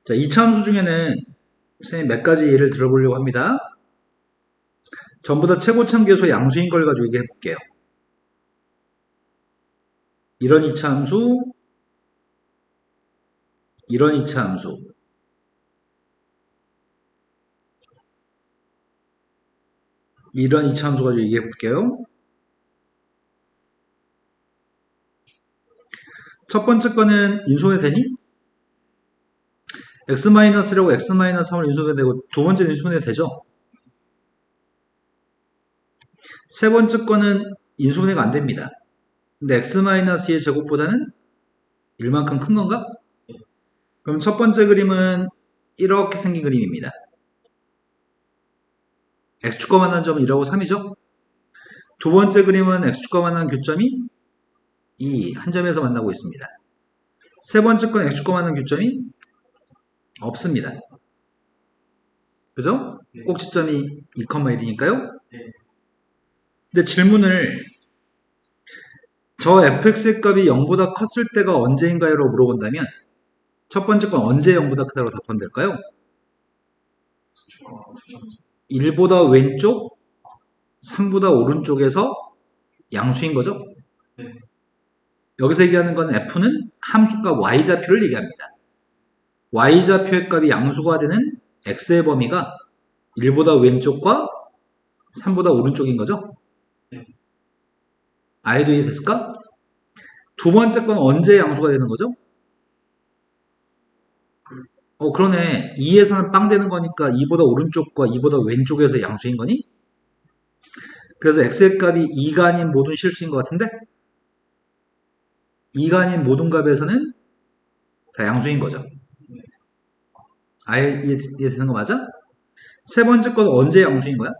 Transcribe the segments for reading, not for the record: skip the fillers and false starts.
자, 이 참수 중에는 선생님 몇 가지 예를 들어보려고 합니다. 전부 다 최고참계수 양수인 걸 가지고 얘기해 볼게요. 이런 이차함수, 이런 이차함수, 이런 이차함수 가지고 얘기해 볼게요. 첫 번째 거는 인수분해 되니? x-라고 x-3을 인수분해 되고 두 번째는 인수분해 되죠? 세 번째 거는 인수분해가 안 됩니다. 근데 x-의 제곱보다는 1만큼 큰 건가? 그럼 첫 번째 그림은 이렇게 생긴 그림입니다. x축과 만난 점은 1하고 3이죠? 두 번째 그림은 x축과 만난 교점이 2, 한 점에서 만나고 있습니다. 세 번째 건 x축과 만난 교점이 없습니다. 그죠? 꼭지점이 2,1이니까요. 근데 질문을 저 fx의 값이 0보다 컸을 때가 언제인가요? 라고 물어본다면 첫 번째 건 언제 0보다 크다고 답하면 될까요? 1보다 왼쪽, 3보다 오른쪽에서 양수인 거죠? 여기서 얘기하는 건 f는 함수값 y좌표를 얘기합니다. y좌표의 값이 양수가 되는 x의 범위가 1보다 왼쪽과 3보다 오른쪽인 거죠? 아이도 이해됐을까? 두 번째 건 언제 양수가 되는 거죠? 그러네. 2에서는 빵 되는 거니까 2보다 오른쪽과 2보다 왼쪽에서 양수인 거니? 그래서 x의 값이 2가 아닌 모든 실수인 것 같은데? 2가 아닌 모든 값에서는 다 양수인 거죠. 아예 이해되는 거 맞아? 세 번째 건 언제 양수인 거야?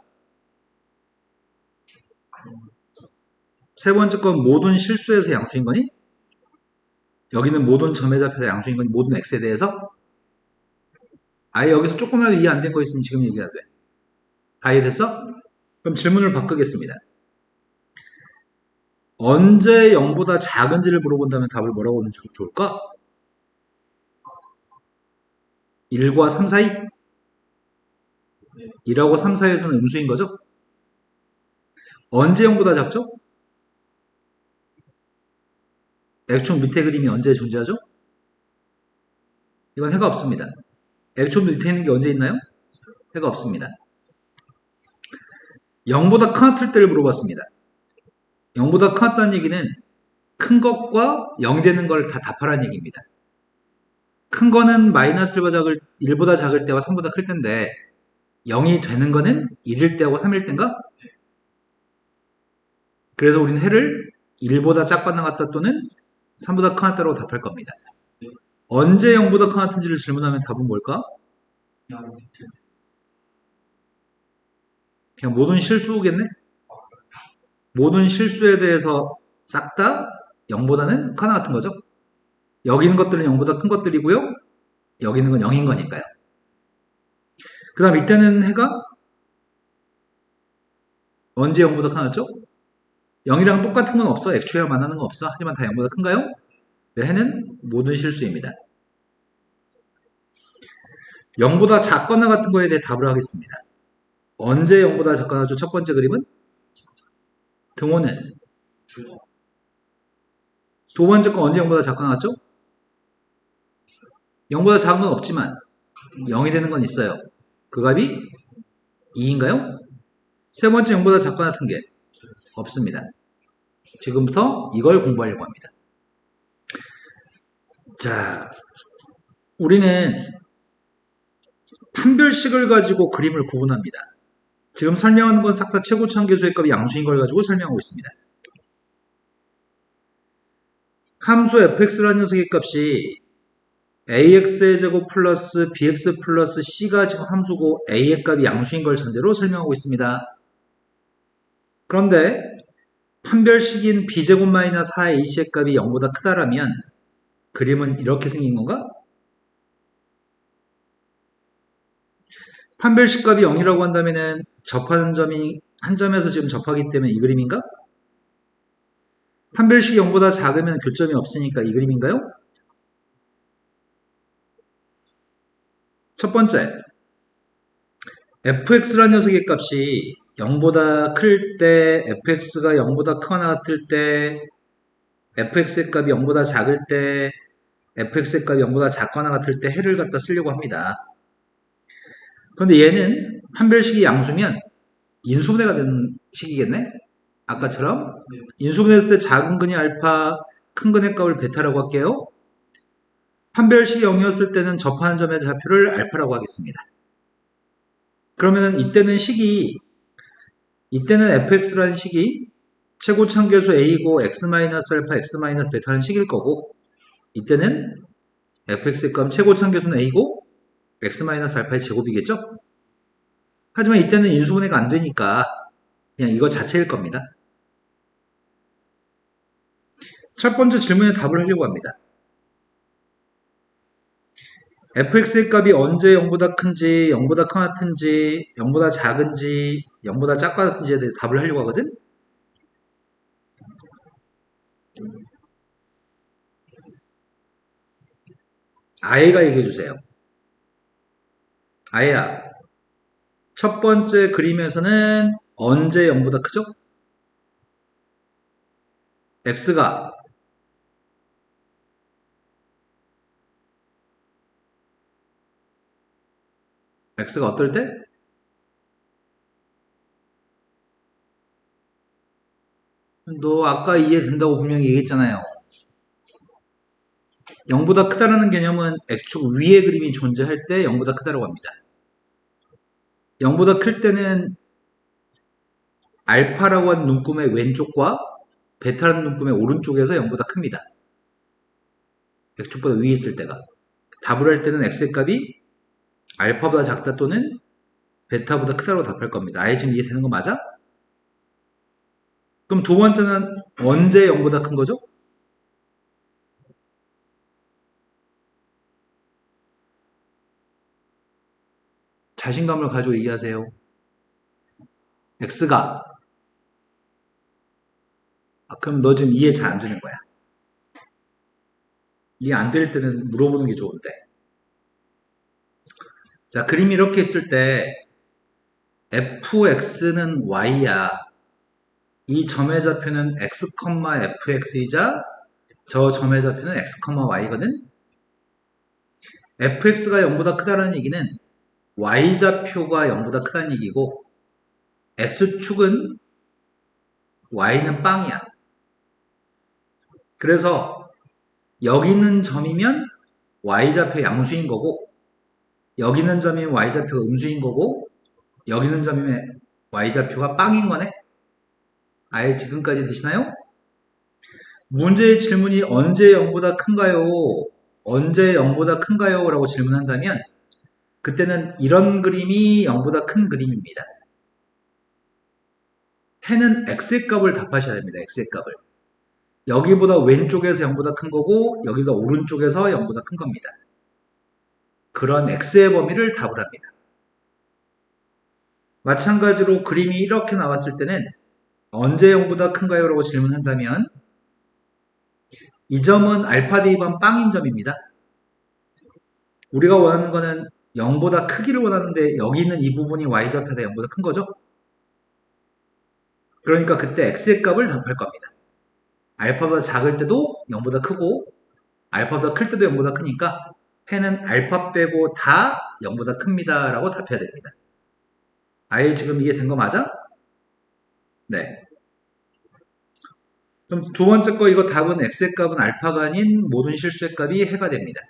세 번째 건 모든 실수에서 양수인 거니? 여기는 모든 점에 잡혀서 양수인 거니? 모든 x에 대해서? 아예 여기서 조금이라도 이해 안 된 거 있으면 지금 얘기해야 돼. 다 이해됐어? 그럼 질문을 바꾸겠습니다. 언제 0보다 작은지를 물어본다면 답을 뭐라고 하면 좋을까? 1과 3 사이? 1하고 3 사이에서는 음수인 거죠? 언제 0보다 작죠? X축 밑에 그림이 언제 존재하죠? 이건 해가 없습니다. X축 밑에 있는 게 언제 있나요? 해가 없습니다. 0보다 크았을 때를 물어봤습니다. 0보다 크았다는 얘기는 큰 것과 0이 되는 걸 다 답하라는 얘기입니다. 큰 거는 마이너스 1보다 작을 때와 3보다 클 때인데 0이 되는 거는 1일 때하고 3일 때인가? 그래서 우리는 해를 1보다 작거나 같다 또는 3보다 크다라고 답할 겁니다. 언제 0보다 크다는지를 질문하면 답은 뭘까? 그냥 모든 실수겠네? 모든 실수에 대해서 싹 다 0보다는 크나 같은 거죠. 여기 있는 것들은 0보다 큰 것들이고요. 여기 있는 건 0인 거니까요. 그 다음 이때는 해가 언제 0보다 크나죠? 0이랑 똑같은 건 없어. 액추얼 만나는 건 없어. 하지만 다 0보다 큰가요? 네, 해는 모든 실수입니다. 0보다 작거나 같은 거에 대해 답을 하겠습니다. 언제 0보다 작거나죠? 첫 번째 그림은 등호는 두 번째 건 언제 0보다 작거나 같죠? 0보다 작은 건 없지만 0이 되는 건 있어요. 그 값이 2인가요? 세 번째 0보다 작거나 같은 게 없습니다. 지금부터 이걸 공부하려고 합니다. 자, 우리는 판별식을 가지고 그림을 구분합니다. 지금 설명하는 건 싹 다 최고차함계수의 값이 양수인 걸 가지고 설명하고 있습니다. 함수 fx라는 녀석의 값이 ax의 제곱 플러스 bx 플러스 c가 지금 함수고 a의 값이 양수인 걸 전제로 설명하고 있습니다. 그런데 판별식인 b제곱 마이너스 4ac의 값이 0보다 크다라면 그림은 이렇게 생긴 건가? 판별식 값이 0이라고 한다면 접하는 점이 한 점에서 지금 접하기 때문에 이 그림인가? 판별식이 0보다 작으면 교점이 없으니까 이 그림인가요? 첫 번째, fx라는 녀석의 값이 0보다 클 때, fx가 0보다 크거나 같을 때, fx의 값이 0보다 작을 때, fx의 값이 0보다 작거나 같을 때 해를 갖다 쓰려고 합니다. 그런데 얘는 판별식이 양수면 인수분해가 되는 식이겠네? 아까처럼 인수분해했을 때 작은 근이 알파, 큰 근의 값을 베타라고 할게요. 판별식이 0이었을 때는 접하는 점의 좌표를 알파라고 하겠습니다. 그러면은 이때는 fx라는 식이 최고 참계수 a고 x-알파, x-베타는 식일 거고, 이때는 fx의 값 최고 참계수는 a고 x-알파의 제곱이겠죠? 하지만 이때는 인수분해가 안 되니까 그냥 이거 자체일 겁니다. 첫 번째 질문에 답을 하려고 합니다. fx의 값이 언제 0보다 큰지, 0보다 같은지, 0보다 작은지, 0보다 작거나같은지에 대해서 답을 하려고 하거든? 아예가 얘기해주세요. 아예야, 첫 번째 그림에서는 언제 0보다 크죠? x가 어떨 때? 너 아까 이해된다고 분명히 얘기했잖아요. 0보다 크다라는 개념은 x축 위에 그림이 존재할 때 0보다 크다라고 합니다. 0보다 클 때는 알파라고 하는 눈금의 왼쪽과 베타라는 눈금의 오른쪽에서 0보다 큽니다. x축보다 위에 있을 때가. 답을 할 때는 x의 값이 알파보다 작다 또는 베타보다 크다고 답할 겁니다. 아예 지금 이해되는 거 맞아? 그럼 두 번째는 언제 0보다 큰 거죠? 자신감을 가지고 얘기하세요. x가 그럼 너 지금 이해 잘 안 되는 거야. 이해 안 될 때는 물어보는 게 좋은데. 자, 그림이 이렇게 있을 때 fx는 y야. 이 점의 좌표는 x, fx이자 저 점의 좌표는 x, y거든. fx가 0보다 크다는 얘기는 y좌표가 0보다 크다는 얘기고 x축은 y는 빵이야. 그래서 여기 있는 점이면 y좌표 양수인 거고 여기 있는 점이면 y좌표가 음수인 거고 여기 있는 점이면 y좌표가 빵인 거네. 아예 지금까지 되시나요? 문제의 질문이 언제 0보다 큰가요? 언제 0보다 큰가요? 라고 질문한다면 그때는 이런 그림이 0보다 큰 그림입니다. 해는 x의 값을 답하셔야 됩니다. x의 값을. 여기보다 왼쪽에서 0보다 큰 거고 여기보다 오른쪽에서 0보다 큰 겁니다. 그런 x의 범위를 답을 합니다. 마찬가지로 그림이 이렇게 나왔을 때는 언제 0보다 큰가요? 라고 질문한다면 이 점은 알파 대입한 빵인 점입니다. 우리가 원하는 거는 0보다 크기를 원하는데 여기 있는 이 부분이 y좌표에서 0보다 큰 거죠? 그러니까 그때 x의 값을 답할 겁니다. 알파보다 작을 때도 0보다 크고 알파보다 클 때도 0보다 크니까 해는 알파 빼고 다 0보다 큽니다 라고 답해야 됩니다. 아예 지금 이해된 거 맞아? 네. 그럼 두 번째 거 이거 답은 x의 값은 알파가 아닌 모든 실수의 값이 해가 됩니다.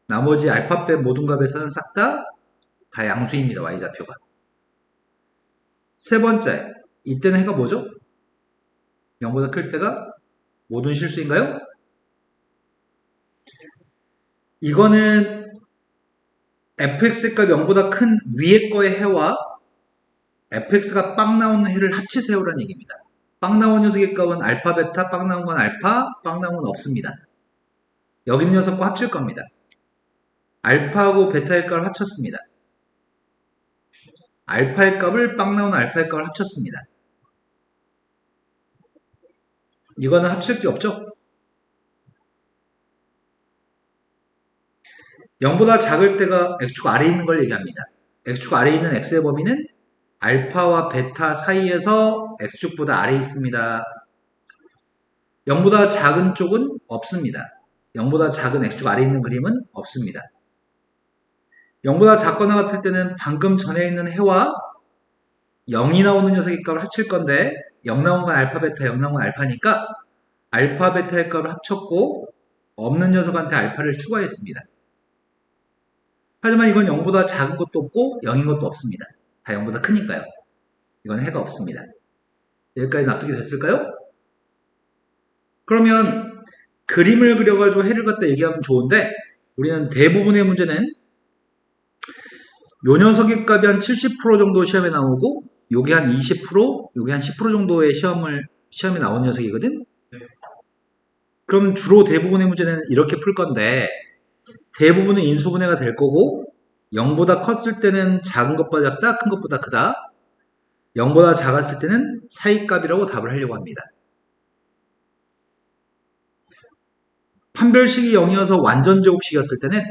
나머지 알파 빼 모든 값에서는 싹 다 양수입니다. y좌표가. 세 번째, 이때는 해가 뭐죠? 0보다 클 때가 모든 실수인가요? 이거는 fx의 값이 0보다 큰 위의 거의 해와 fx가 빵 나오는 해를 합치세요라는 얘기입니다. 빵 나온 녀석의 값은 알파, 베타, 빵 나온 건 알파, 빵 나온 건 없습니다. 여기 있는 녀석과 합칠 겁니다. 알파하고 베타의 값을 합쳤습니다. 알파의 값을 빵 나온 알파의 값을 합쳤습니다. 이거는 합칠 게 없죠? 0보다 작을 때가 x축 아래에 있는 걸 얘기합니다. x축 아래에 있는 x의 범위는 알파와 베타 사이에서 x축보다 아래에 있습니다. 0보다 작은 쪽은 없습니다. 0보다 작은 x축 아래에 있는 그림은 없습니다. 0보다 작거나 같을 때는 방금 전에 있는 해와 0이 나오는 녀석의 값을 합칠 건데 0 나온 건 알파 베타, 0 나온 건 알파니까 알파 베타의 값을 합쳤고 없는 녀석한테 알파를 추가했습니다. 하지만 이건 0보다 작은 것도 없고 0인 것도 없습니다. 다 0보다 크니까요. 이건 해가 없습니다. 여기까지 납득이 됐을까요? 그러면 그림을 그려가지고 해를 갖다 얘기하면 좋은데 우리는 대부분의 문제는 요 녀석의 값이 한 70% 정도 시험에 나오고 요게 한 20%, 요게 한 10% 정도의 시험에 나온 녀석이거든? 그럼 주로 대부분의 문제는 이렇게 풀 건데 대부분은 인수분해가 될 거고 0보다 컸을 때는 작은 것보다 작다, 큰 것보다 크다. 0보다 작았을 때는 사이값이라고 답을 하려고 합니다. 판별식이 0이어서 완전 제곱식이었을 때는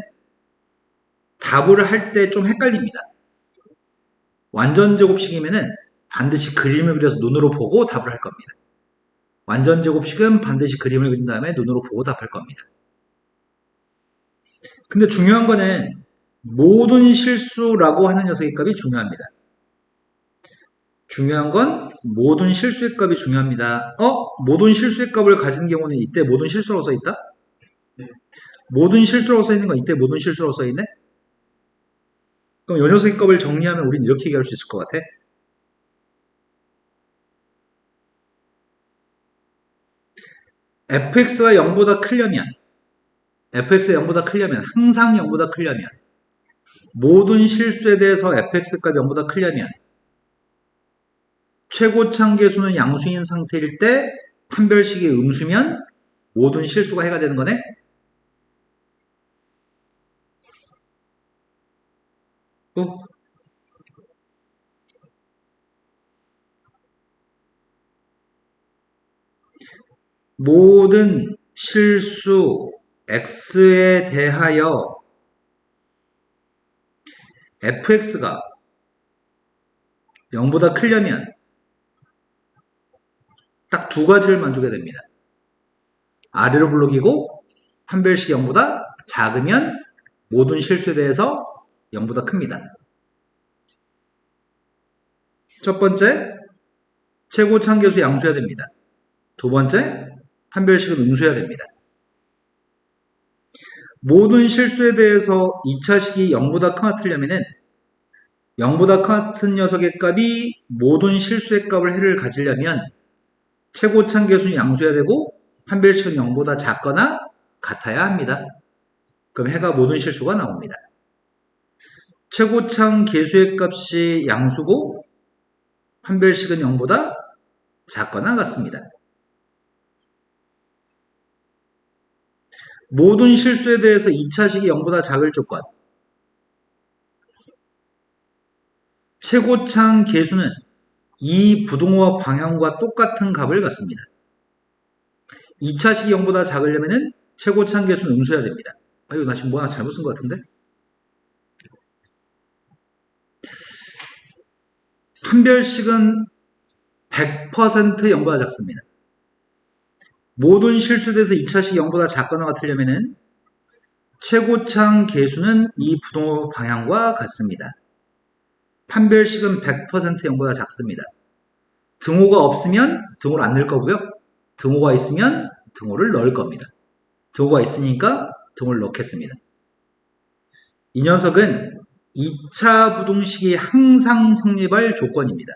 답을 할 때 좀 헷갈립니다. 완전 제곱식이면은 반드시 그림을 그려서 눈으로 보고 답을 할 겁니다. 완전 제곱식은 반드시 그림을 그린 다음에 눈으로 보고 답할 겁니다. 근데 중요한 거는 모든 실수라고 하는 녀석의 값이 중요합니다. 중요한 건 모든 실수의 값이 중요합니다. 모든 실수의 값을 가진 경우는 이때 모든 실수라고 써있다? 모든 실수라고 써있는 건 이때 모든 실수라고 써있네? 그럼 이 녀석의 값을 정리하면 우리는 이렇게 얘기할 수 있을 것 같아. fx가 0보다 크려면 fx가 0보다 크려면 항상 0보다 크려면 모든 실수에 대해서 fx값이 0보다 크려면 최고창 계수는 양수인 상태일 때 판별식이 음수면 모든 실수가 해가 되는 거네? 모든 실수 x에 대하여 fx가 0보다 크려면 딱 두 가지를 만족해야 됩니다. 아래로 블록이고 판별식이 0보다 작으면 모든 실수에 대해서 0보다 큽니다. 첫 번째, 최고창 계수 양수해야 됩니다. 두 번째, 판별식은 음수해야 됩니다. 모든 실수에 대해서 2차식이 0보다 크거나 틀려면은 0보다 같은 녀석의 값이 모든 실수의 값을 해를 가지려면 최고창 계수는 양수해야 되고 판별식은 0보다 작거나 같아야 합니다. 그럼 해가 모든 실수가 나옵니다. 최고창 계수의 값이 양수고 판별식은 0보다 작거나 같습니다. 모든 실수에 대해서 2차식이 0보다 작을 조건. 최고창 계수는 이 부동호 방향과 똑같은 값을 갖습니다. 2차식이 0보다 작으려면 최고창 계수는 음수해야 됩니다. 이거 나 지금 뭐 하나 잘못 쓴 것 같은데? 판별식은 100% 0보다 작습니다. 모든 실수에 대해서 2차식이 0보다 작거나 같으려면 최고창 계수는 이 부동호 방향과 같습니다. 판별식은 100% 0보다 작습니다. 등호가 없으면 등호를 안 넣을 거고요. 등호가 있으면 등호를 넣을 겁니다. 등호가 있으니까 등호를 넣겠습니다. 이 녀석은 2차 부동식이 항상 성립할 조건입니다.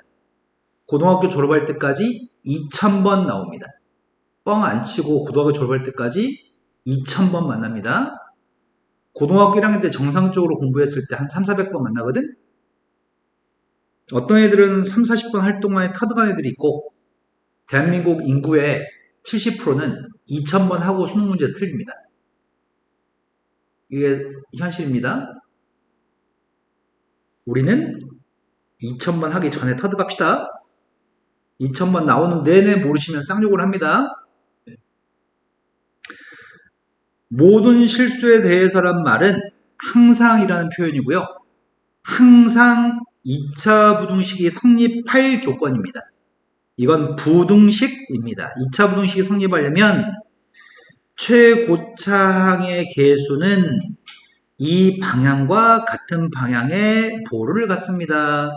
고등학교 졸업할 때까지 2000번 나옵니다. 뻥 안 치고 고등학교 졸업할 때까지 2000번 만납니다. 고등학교 1학년 때 정상적으로 공부했을 때 한 3,400번 만나거든? 어떤 애들은 3, 40번 할 동안에 터득한 애들이 있고 대한민국 인구의 70%는 2000번 하고 수능 문제에서 틀립니다. 이게 현실입니다. 우리는 2000번 하기 전에 터득합시다. 2000번 나오는 내내 모르시면 쌍욕을 합니다. 모든 실수에 대해서란 말은 항상이라는 표현이고요. 항상 2차 부등식이 성립할 조건입니다. 이건 부등식입니다. 2차 부등식이 성립하려면 최고차항의 개수는 이 방향과 같은 방향의 보호를 갖습니다.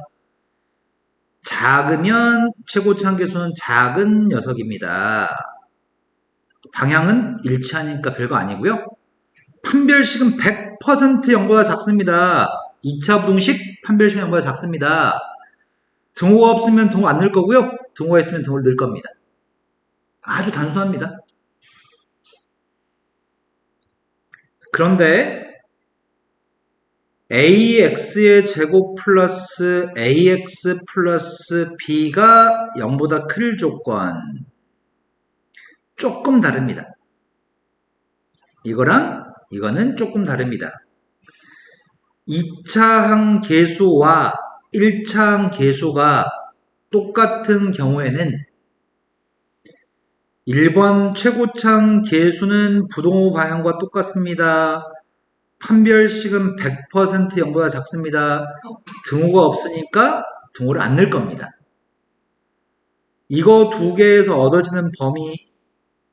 작으면 최고차항 개수는 작은 녀석입니다. 방향은 일치하니까 별거 아니고요. 판별식은 100% 0보다 작습니다. 2차 부등식 판별식 0보다 작습니다. 등호가 없으면 등호 안 넣을 거고요. 등호가 있으면 등호를 넣을 겁니다. 아주 단순합니다. 그런데 ax의 제곱 플러스 ax 플러스 b가 0보다 클 조건 조금 다릅니다. 이거는 조금 다릅니다. 2차항 계수와 1차항 계수가 똑같은 경우에는 1번 최고차항 계수는 부등호 방향과 똑같습니다. 판별식은 100% 0보다 작습니다. 등호가 없으니까 등호를 안 넣을 겁니다. 이거 두 개에서 얻어지는 범위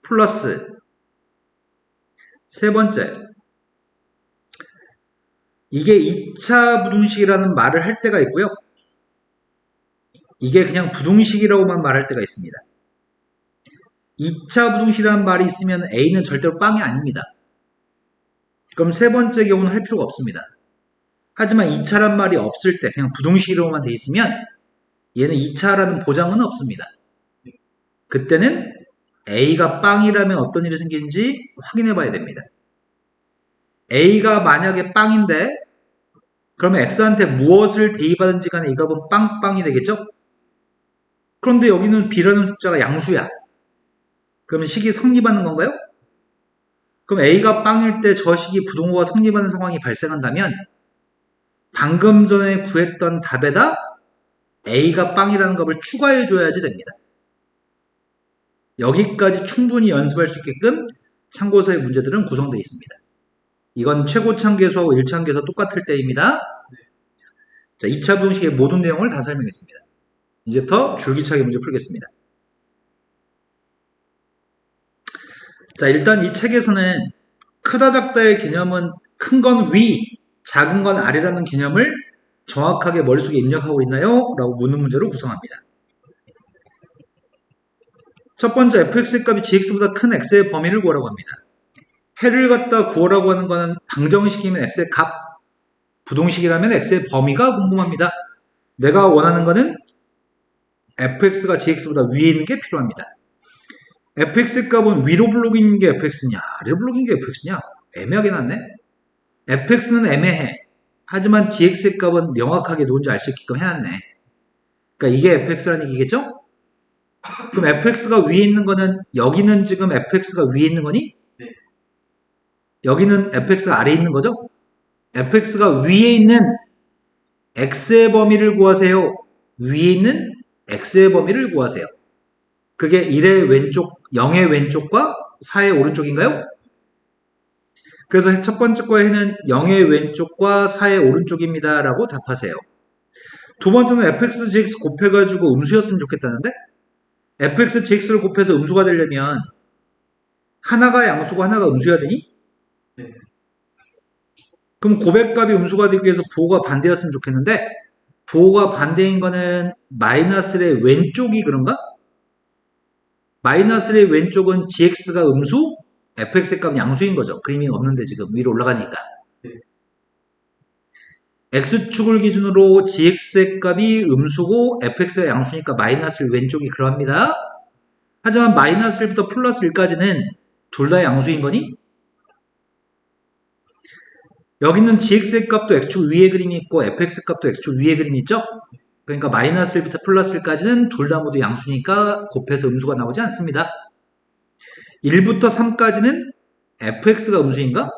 플러스 세 번째, 이게 2차 부등식이라는 말을 할 때가 있고요. 이게 그냥 부등식이라고만 말할 때가 있습니다. 2차 부등식이라는 말이 있으면 A는 절대로 빵이 아닙니다. 그럼 세 번째 경우는 할 필요가 없습니다. 하지만 2차란 말이 없을 때 그냥 부등식이라고만 돼 있으면 얘는 2차라는 보장은 없습니다. 그때는 A가 빵이라면 어떤 일이 생기는지 확인해 봐야 됩니다. A가 만약에 빵인데 그러면 X한테 무엇을 대입하든지 간에 이 값은 빵빵이 되겠죠? 그런데 여기는 B라는 숫자가 양수야. 그러면 식이 성립하는 건가요? 그럼 A가 빵일 때 저 식이 부등호가 성립하는 상황이 발생한다면 방금 전에 구했던 답에다 A가 빵이라는 값을 추가해 줘야지 됩니다. 여기까지 충분히 연습할 수 있게끔 참고서의 문제들은 구성되어 있습니다. 이건 최고차항 계수하고 1차항 계수 똑같을 때입니다. 자, 2차 부등식의 모든 내용을 다 설명했습니다. 이제부터 줄기차게 문제 풀겠습니다. 자, 일단 이 책에서는 크다 작다의 개념은 큰 건 위, 작은 건 아래라는 개념을 정확하게 머릿속에 입력하고 있나요? 라고 묻는 문제로 구성합니다. 첫 번째, fx의 값이 gx보다 큰 x의 범위를 구하라고 합니다. 해를 갖다 구하라고 하는 거는 방정식이면 x의 값, 부동식이라면 x의 범위가 궁금합니다. 내가 원하는 거는 fx가 gx보다 위에 있는 게 필요합니다. fx의 값은 위로 블록인 게 fx냐, 아래로 블록인 게 fx냐? 애매하게 났네. fx는 애매해. 하지만 gx의 값은 명확하게 누군지 알 수 있게끔 해놨네. 그러니까 이게 fx라는 얘기겠죠? 그럼 fx가 위에 있는 거는 여기는 지금 fx가 위에 있는 거니? 여기는 fx가 아래에 있는 거죠? fx가 위에 있는 x의 범위를 구하세요. 위에 있는 x의 범위를 구하세요. 그게 1의 왼쪽, 0의 왼쪽과 4의 오른쪽인가요? 그래서 첫 번째 거에는 0의 왼쪽과 4의 오른쪽입니다. 라고 답하세요. 두 번째는 fx, gx 곱해가지고 음수였으면 좋겠다는데 fx, gx를 곱해서 음수가 되려면 하나가 양수고 하나가 음수여야 되니? 그럼 고백값이 음수가 되기 위해서 부호가 반대였으면 좋겠는데 부호가 반대인 거는 마이너스의 왼쪽이 그런가? 마이너스의 왼쪽은 gx가 음수, fx의 값은 양수인 거죠. 그림이 없는데 지금 위로 올라가니까. x축을 기준으로 gx의 값이 음수고 fx가 양수니까 마이너스 왼쪽이 그러합니다. 하지만 마이너스 1부터 플러스 1까지는 둘 다 양수인 거니? 여기는 gx의 값도 x축 위에 그림이 있고 fx 값도 x축 위에 그림이 있죠? 그러니까 마이너스 1부터 플러스 1까지는 둘 다 모두 양수니까 곱해서 음수가 나오지 않습니다. 1부터 3까지는 fx가 음수인가?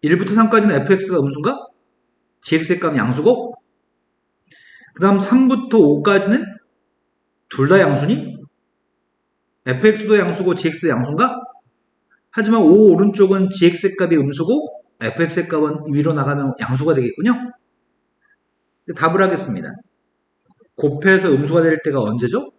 1부터 3까지는 fx가 음수인가? gx의 값은 양수고 그 다음 3부터 5까지는 둘 다 양수니? fx도 양수고 gx도 양수인가? 하지만 O 오른쪽은 gx의 값이 음수고 fx의 값은 위로 나가면 양수가 되겠군요. 답을 하겠습니다. 곱해서 음수가 될 때가 언제죠?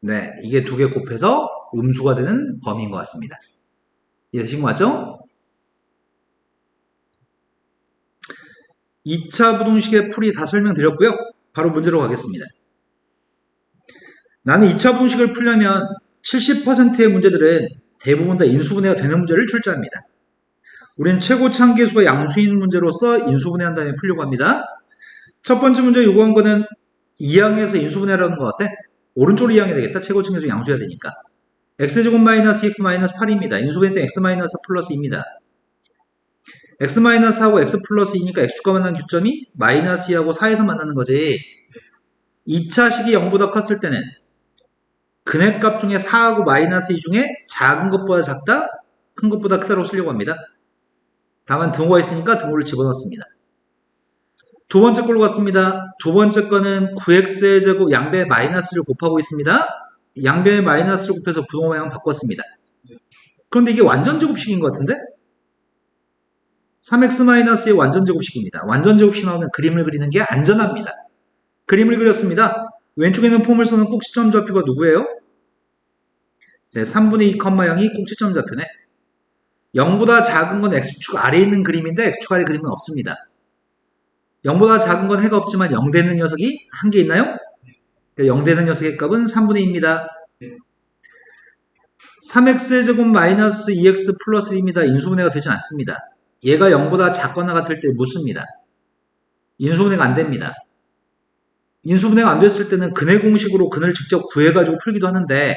네, 이게 두 개 곱해서 음수가 되는 범위인 것 같습니다. 이해되신 거 맞죠? 2차 부등식의 풀이 다 설명드렸고요. 바로 문제로 가겠습니다. 나는 2차 부등식을 풀려면 70%의 문제들은 대부분 다 인수분해가 되는 문제를 출제합니다. 우린 최고차함계수가 양수인 문제로서 인수분해한 다음에 풀려고 합니다. 첫 번째 문제 요구한 거는 2항에서 인수분해라는 것 같아. 오른쪽으로 2항이 되겠다. 최고차함계수 양수해야 되니까. x제곱 마이너스 2x 마이너스 8입니다. 인수분해 때 x 마이너스 플러스 2입니다. x 마이너스하고 x 플러스 2니까 x축과 만나는 교점이 마이너스 2하고 4에서 만나는 거지. 2차식이 0보다 컸을 때는 근해값 중에 4하고 마이너스 2 중에 작은 것보다 작다, 큰 것보다 크다로 쓰려고 합니다. 다만 등호가 있으니까 등호를 집어넣습니다. 두 번째 걸로 갔습니다. 두 번째 거는 9x의 제곱 양배의 마이너스를 곱하고 있습니다. 양배의 마이너스를 곱해서 부등호 방향 바꿨습니다. 그런데 이게 완전 제곱식인 것 같은데? 3x-의 완전 제곱식입니다. 완전 제곱식 나오면 그림을 그리는 게 안전합니다. 그림을 그렸습니다. 왼쪽에 있는 포물선은 꼭지점 좌표가 누구예요? 네, 3분의 2, 0이 꼭지점 좌표네. 0보다 작은 건 x축 아래에 있는 그림인데 x축 아래 그림은 없습니다. 0보다 작은 건 해가 없지만 0 되는 녀석이 한 개 있나요? 0 되는 녀석의 값은 3분의 2입니다. 3x의 제곱 마이너스 2x 플러스 1입니다. 인수분해가 되지 않습니다. 얘가 0보다 작거나 같을 때 묻습니다. 인수분해가 안 됩니다. 인수분해가 안 됐을 때는 근해 공식으로 근을 직접 구해가지고 풀기도 하는데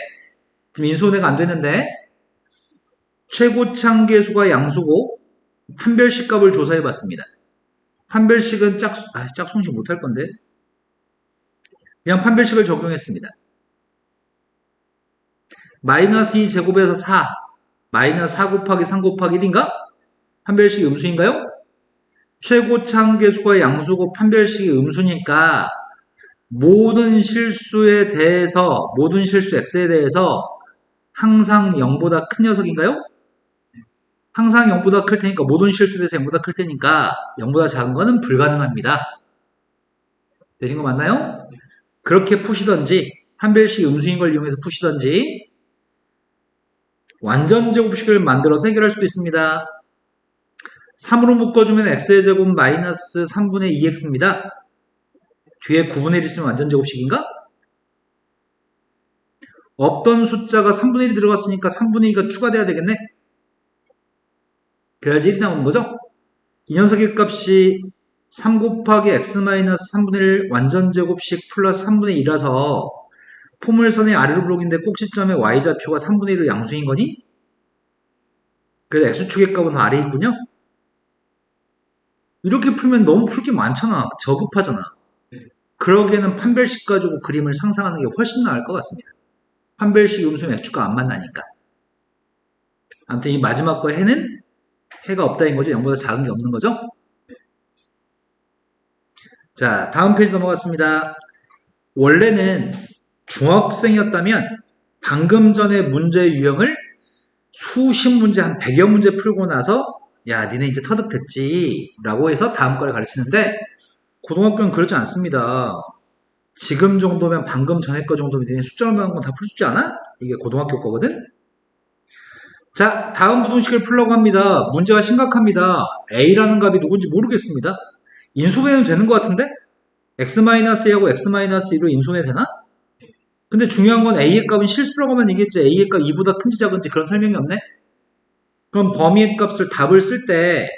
지금 인수분해가 안 되는데 최고차함계수가 양수고 판별식 값을 조사해봤습니다. 판별식은 짝수식 못할 건데 그냥 판별식을 적용했습니다. 마이너스 2 제곱에서 4 마이너스 4 곱하기 3 곱하기 1인가? 판별식이 음수인가요? 최고차함계수가 양수고 판별식이 음수니까 모든 실수에 대해서 모든 실수 x에 대해서 항상 0보다 큰 녀석인가요? 항상 0보다 클 테니까 모든 실수에 대해서 0보다 클 테니까 0보다 작은 거는 불가능합니다. 되신 거 맞나요? 그렇게 푸시던지 판별식이 음수인 걸 이용해서 푸시던지 완전 제곱식을 만들어서 해결할 수도 있습니다. 3으로 묶어주면 x의 제곱 마이너스 3분의 2x입니다. 뒤에 9분의 1 있으면 완전 제곱식인가? 없던 숫자가 3분의 1이 들어갔으니까 3분의 2가 추가돼야 되겠네? 그래야지 1이 나오는 거죠? 이 녀석의 값이 3 곱하기 x 마이너스 3분의 1 완전 제곱식 플러스 3분의 2라서 포물선의 아래로 블록인데 꼭지점의 y좌표가 3분의 1로 양수인 거니? 그래서 x축의 값은 더 아래에 있군요? 이렇게 풀면 너무 풀 게 많잖아. 저급하잖아. 그러기에는 판별식 가지고 그림을 상상하는 게 훨씬 나을 것 같습니다. 판별식 음수는 x축과 안 만나니까. 아무튼 이 마지막 거 해는 해가 없다인 거죠. 0보다 작은 게 없는 거죠. 자, 다음 페이지 넘어갔습니다. 원래는 중학생이었다면 방금 전에 문제 유형을 수십 문제, 한 100여 문제 풀고 나서 야, 니네 이제 터득됐지 라고 해서 다음 거를 가르치는데 고등학교는 그렇지 않습니다. 지금 정도면 방금 전에 거 정도면 니네 숫자로 나온 건 다 풀 수 있지 않아? 이게 고등학교 거거든? 자, 다음 부등식을 풀려고 합니다. 문제가 심각합니다. A라는 값이 누군지 모르겠습니다. 인수분해는 되는 것 같은데? x-a하고 x-2로 인수분해 되나? 근데 중요한 건 A의 값은 실수라고 하면 얘기했지. A의 값 2보다 큰지 작은지 그런 설명이 없네? 그럼 범위의 값을 답을 쓸 때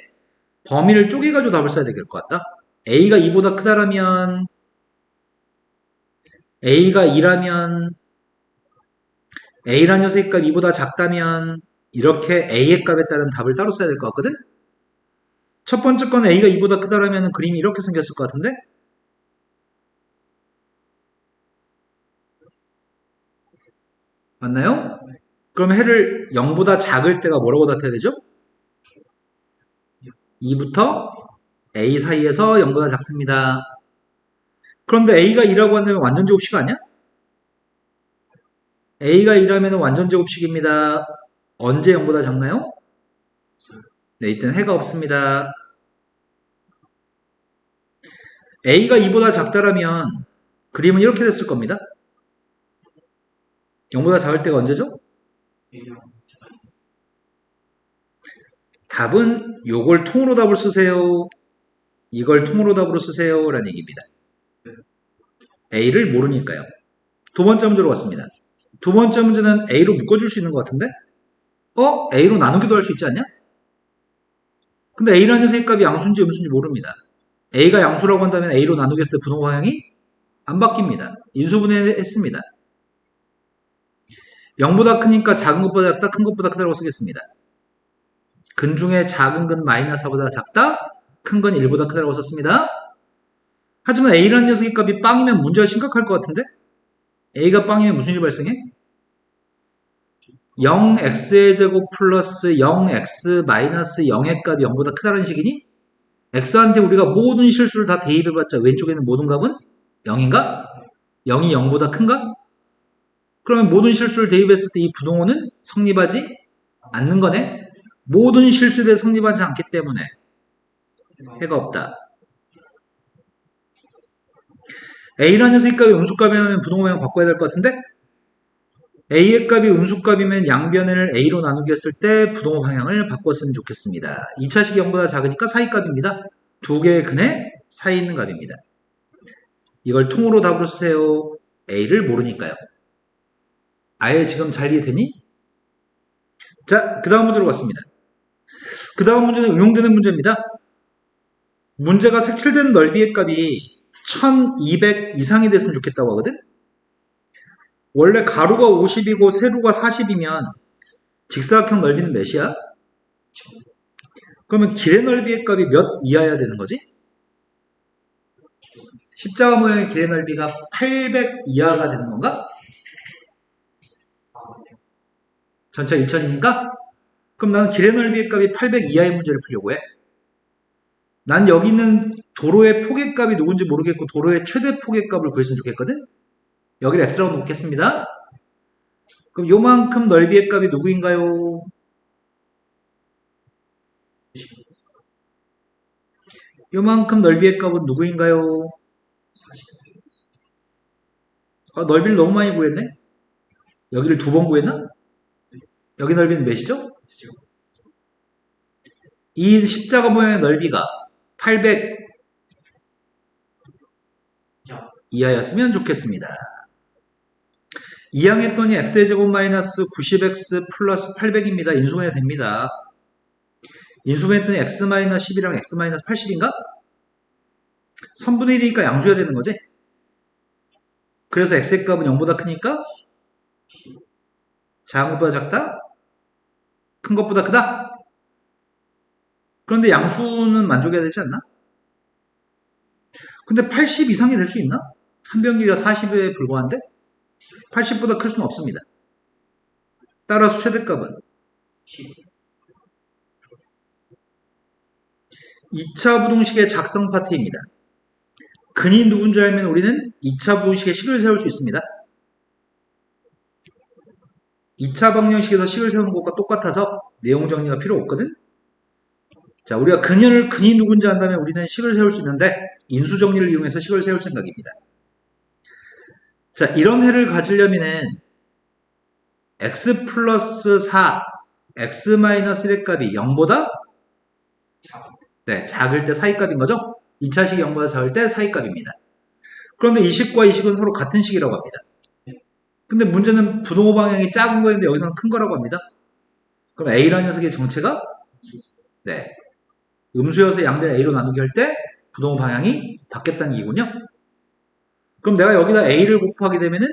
범위를 쪼개가지고 답을 써야 될 것 같다. A가 2보다 크다라면 A가 2라면 A라는 녀석의 값 2보다 작다면 이렇게 A의 값에 따른 답을 따로 써야 될 것 같거든? 첫 번째 건 A가 2보다 크다라면 그림이 이렇게 생겼을 것 같은데? 맞나요? 그럼 해를 0보다 작을 때가 뭐라고 나타내야 되죠? 2부터 A 사이에서 0보다 작습니다. 그런데 A가 2라고 한다면 완전제곱식 아니야? A가 2라면 완전제곱식입니다. 언제 0보다 작나요? 네, 이때는 해가 없습니다. A가 2보다 작다라면 그림은 이렇게 됐을 겁니다. 0보다 작을 때가 언제죠? 답은 요걸 통으로 답을 쓰세요. 이걸 통으로 답으로 쓰세요. 라는 얘기입니다. A를 모르니까요. 두 번째 문제로 왔습니다. 두 번째 문제는 A로 묶어줄 수 있는 것 같은데? A로 나누기도 할 수 있지 않냐? 근데 A라는 녀석의 값이 양수인지 음수인지 모릅니다. A가 양수라고 한다면 A로 나누기 했을 때 분호 방향이 안 바뀝니다. 인수분해했습니다. 0보다 크니까 작은 것보다 작다, 큰 것보다 크다고 쓰겠습니다. 근 중에 작은 건 마이너스 4보다 작다, 큰 건 1보다 크다고 썼습니다. 하지만 A라는 녀석의 값이 빵이면 문제가 심각할 것 같은데? A가 빵이면 무슨 일이 발생해? 0x의 제곱 플러스 0x 마이너스 0의 값이 0보다 크다는 식이니? x한테 우리가 모든 실수를 다 대입해봤자 왼쪽에 있는 모든 값은 0인가? 0이 0보다 큰가? 그러면 모든 실수를 대입했을 때 이 부동호는 성립하지 않는 거네? 모든 실수에 대해 성립하지 않기 때문에 해가 없다. A라는 녀석의 값이 음수값이면 부동호 방향 바꿔야 될 것 같은데? A의 값이 음수값이면 양변을 A로 나누기 했을 때 부동호 방향을 바꿨으면 좋겠습니다. 2차식이 0보다 작으니까 사이값입니다. 두 개의 근에 사이 있는 값입니다. 이걸 통으로 답으로 쓰세요. A를 모르니까요. 아예 지금 잘 이해되니? 자, 그 다음 문제로 갔습니다. 그 다음 문제는 응용되는 문제입니다. 문제가 색칠된 넓이의 값이 1200 이상이 됐으면 좋겠다고 하거든? 원래 가로가 50이고 세로가 40이면 직사각형 넓이는 몇이야? 그러면 길의 넓이의 값이 몇 이하여야 되는 거지? 십자가 모양의 길의 넓이가 800 이하가 되는 건가? 전체가 2000이니까? 그럼 나는 길의 넓이의 값이 800 이하의 문제를 풀려고 해. 난 여기 있는 도로의 폭의 값이 누군지 모르겠고 도로의 최대 폭의 값을 구했으면 좋겠거든? 여기를 x라고 놓겠습니다. 그럼 요만큼 넓이의 값이 누구인가요? 요만큼 넓이의 값은 누구인가요? 넓이를 너무 많이 구했네? 여기를 두 번 구했나? 여기 넓이는 몇이죠? 이 십자가 모양의 넓이가 800 이하였으면 좋겠습니다. 2항 했더니 x의 제곱 마이너스 90x 플러스 800입니다. 인수분해 됩니다. 인수분해 했더니 x 마이너스 10이랑 x 마이너스 80인가? 선분의 1이니까 양수해야 되는 거지? 그래서 x의 값은 0보다 크니까 작은 것보다 작다? 큰 것보다 크다? 그런데 양수는 만족해야 되지 않나? 근데 80 이상이 될 수 있나? 한 변기가 40에 불과한데? 80보다 클 수는 없습니다. 따라서 최대값은 2차 부동식의 작성 파트입니다. 근이 누군지 알면 우리는 2차 부동식의 식을 세울 수 있습니다. 2차 방정식에서 식을 세우는 것과 똑같아서 내용 정리가 필요 없거든? 자, 우리가 근이 누군지 안다면 우리는 식을 세울 수 있는데 인수 정리를 이용해서 식을 세울 생각입니다. 자, 이런 해를 가지려면은 x 플러스 4, x 마이너스 1의 값이 0보다 작을 때 사이값인 거죠? 2차식이 0보다 작을 때 사이값입니다. 그런데 이 식과 이 식은 서로 같은 식이라고 합니다. 근데 문제는 부동호 방향이 작은 거였는데 여기서는 큰 거라고 합니다. 그럼 A라는 녀석의 정체가 음수여서 양변을 A로 나누기 할 때 부동호 방향이 바뀌었다는 얘기군요. 그럼 내가 여기다 A를 곱하게 되면은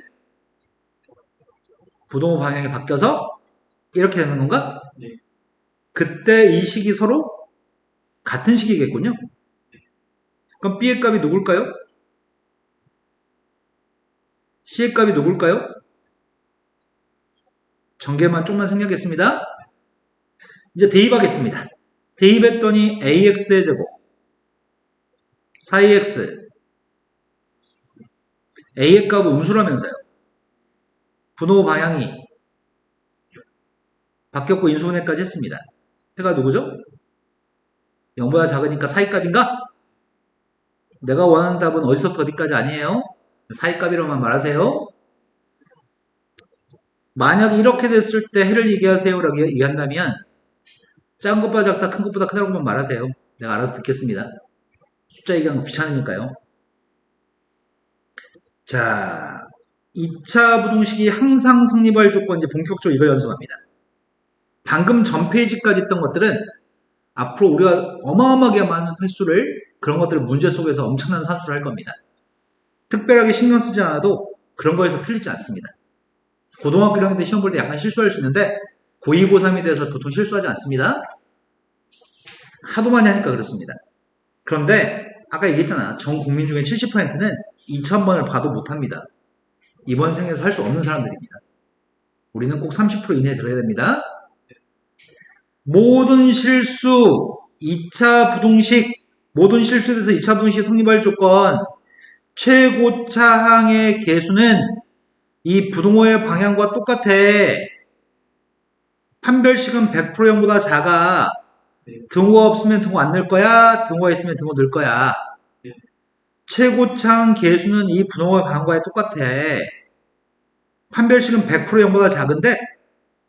부동호 방향이 바뀌어서 이렇게 되는 건가? 네. 그때 이 식이 서로 같은 식이겠군요. 그럼 B의 값이 누굴까요? C의 값이 누굴까요? 전개만 좀만 생략했습니다. 이제 대입하겠습니다. 대입했더니 AX의 제곱 4AX A의 값은 음수라면서요. 분호 방향이 바뀌었고 인수분해까지 했습니다. 해가 누구죠? 0보다 작으니까 사이값인가? 내가 원하는 답은 어디서부터 어디까지 아니에요? 사이값이라고만 말하세요. 만약 이렇게 됐을 때 해를 얘기하세요라고 얘기한다면 작은 것보다 작다, 큰 것보다 크다고만 말하세요. 내가 알아서 듣겠습니다. 숫자 얘기하는 거 귀찮으니까요. 자, 2차 부동식이 항상 성립할 조건, 이제 본격적으로 이거 연습합니다. 방금 전 페이지까지 있던 것들은 앞으로 우리가 어마어마하게 많은 횟수를 그런 것들을 문제 속에서 엄청난 산수를 할 겁니다. 특별하게 신경 쓰지 않아도 그런 거에서 틀리지 않습니다. 고등학교 1학년 때 시험 볼 때 약간 실수할 수 있는데 고2, 고3에 대해서 보통 실수하지 않습니다. 하도 많이 하니까 그렇습니다. 그런데 아까 얘기했잖아. 전 국민 중에 70%는 2000번을 봐도 못합니다. 이번 생에서 할 수 없는 사람들입니다. 우리는 꼭 30% 이내에 들어야 됩니다. 모든 실수 2차 부동식, 모든 실수에 대해서 2차 부동식이 성립할 조건, 최고차항의 개수는 이 부동호의 방향과 똑같아. 판별식은 100% 0보다 작아. 등호가 없으면 등호 안 늘 거야. 등호가 있으면 등호 늘 거야. 최고차항 개수는 이 분호의 방향과 똑같아. 판별식은 100% 0보다 작은데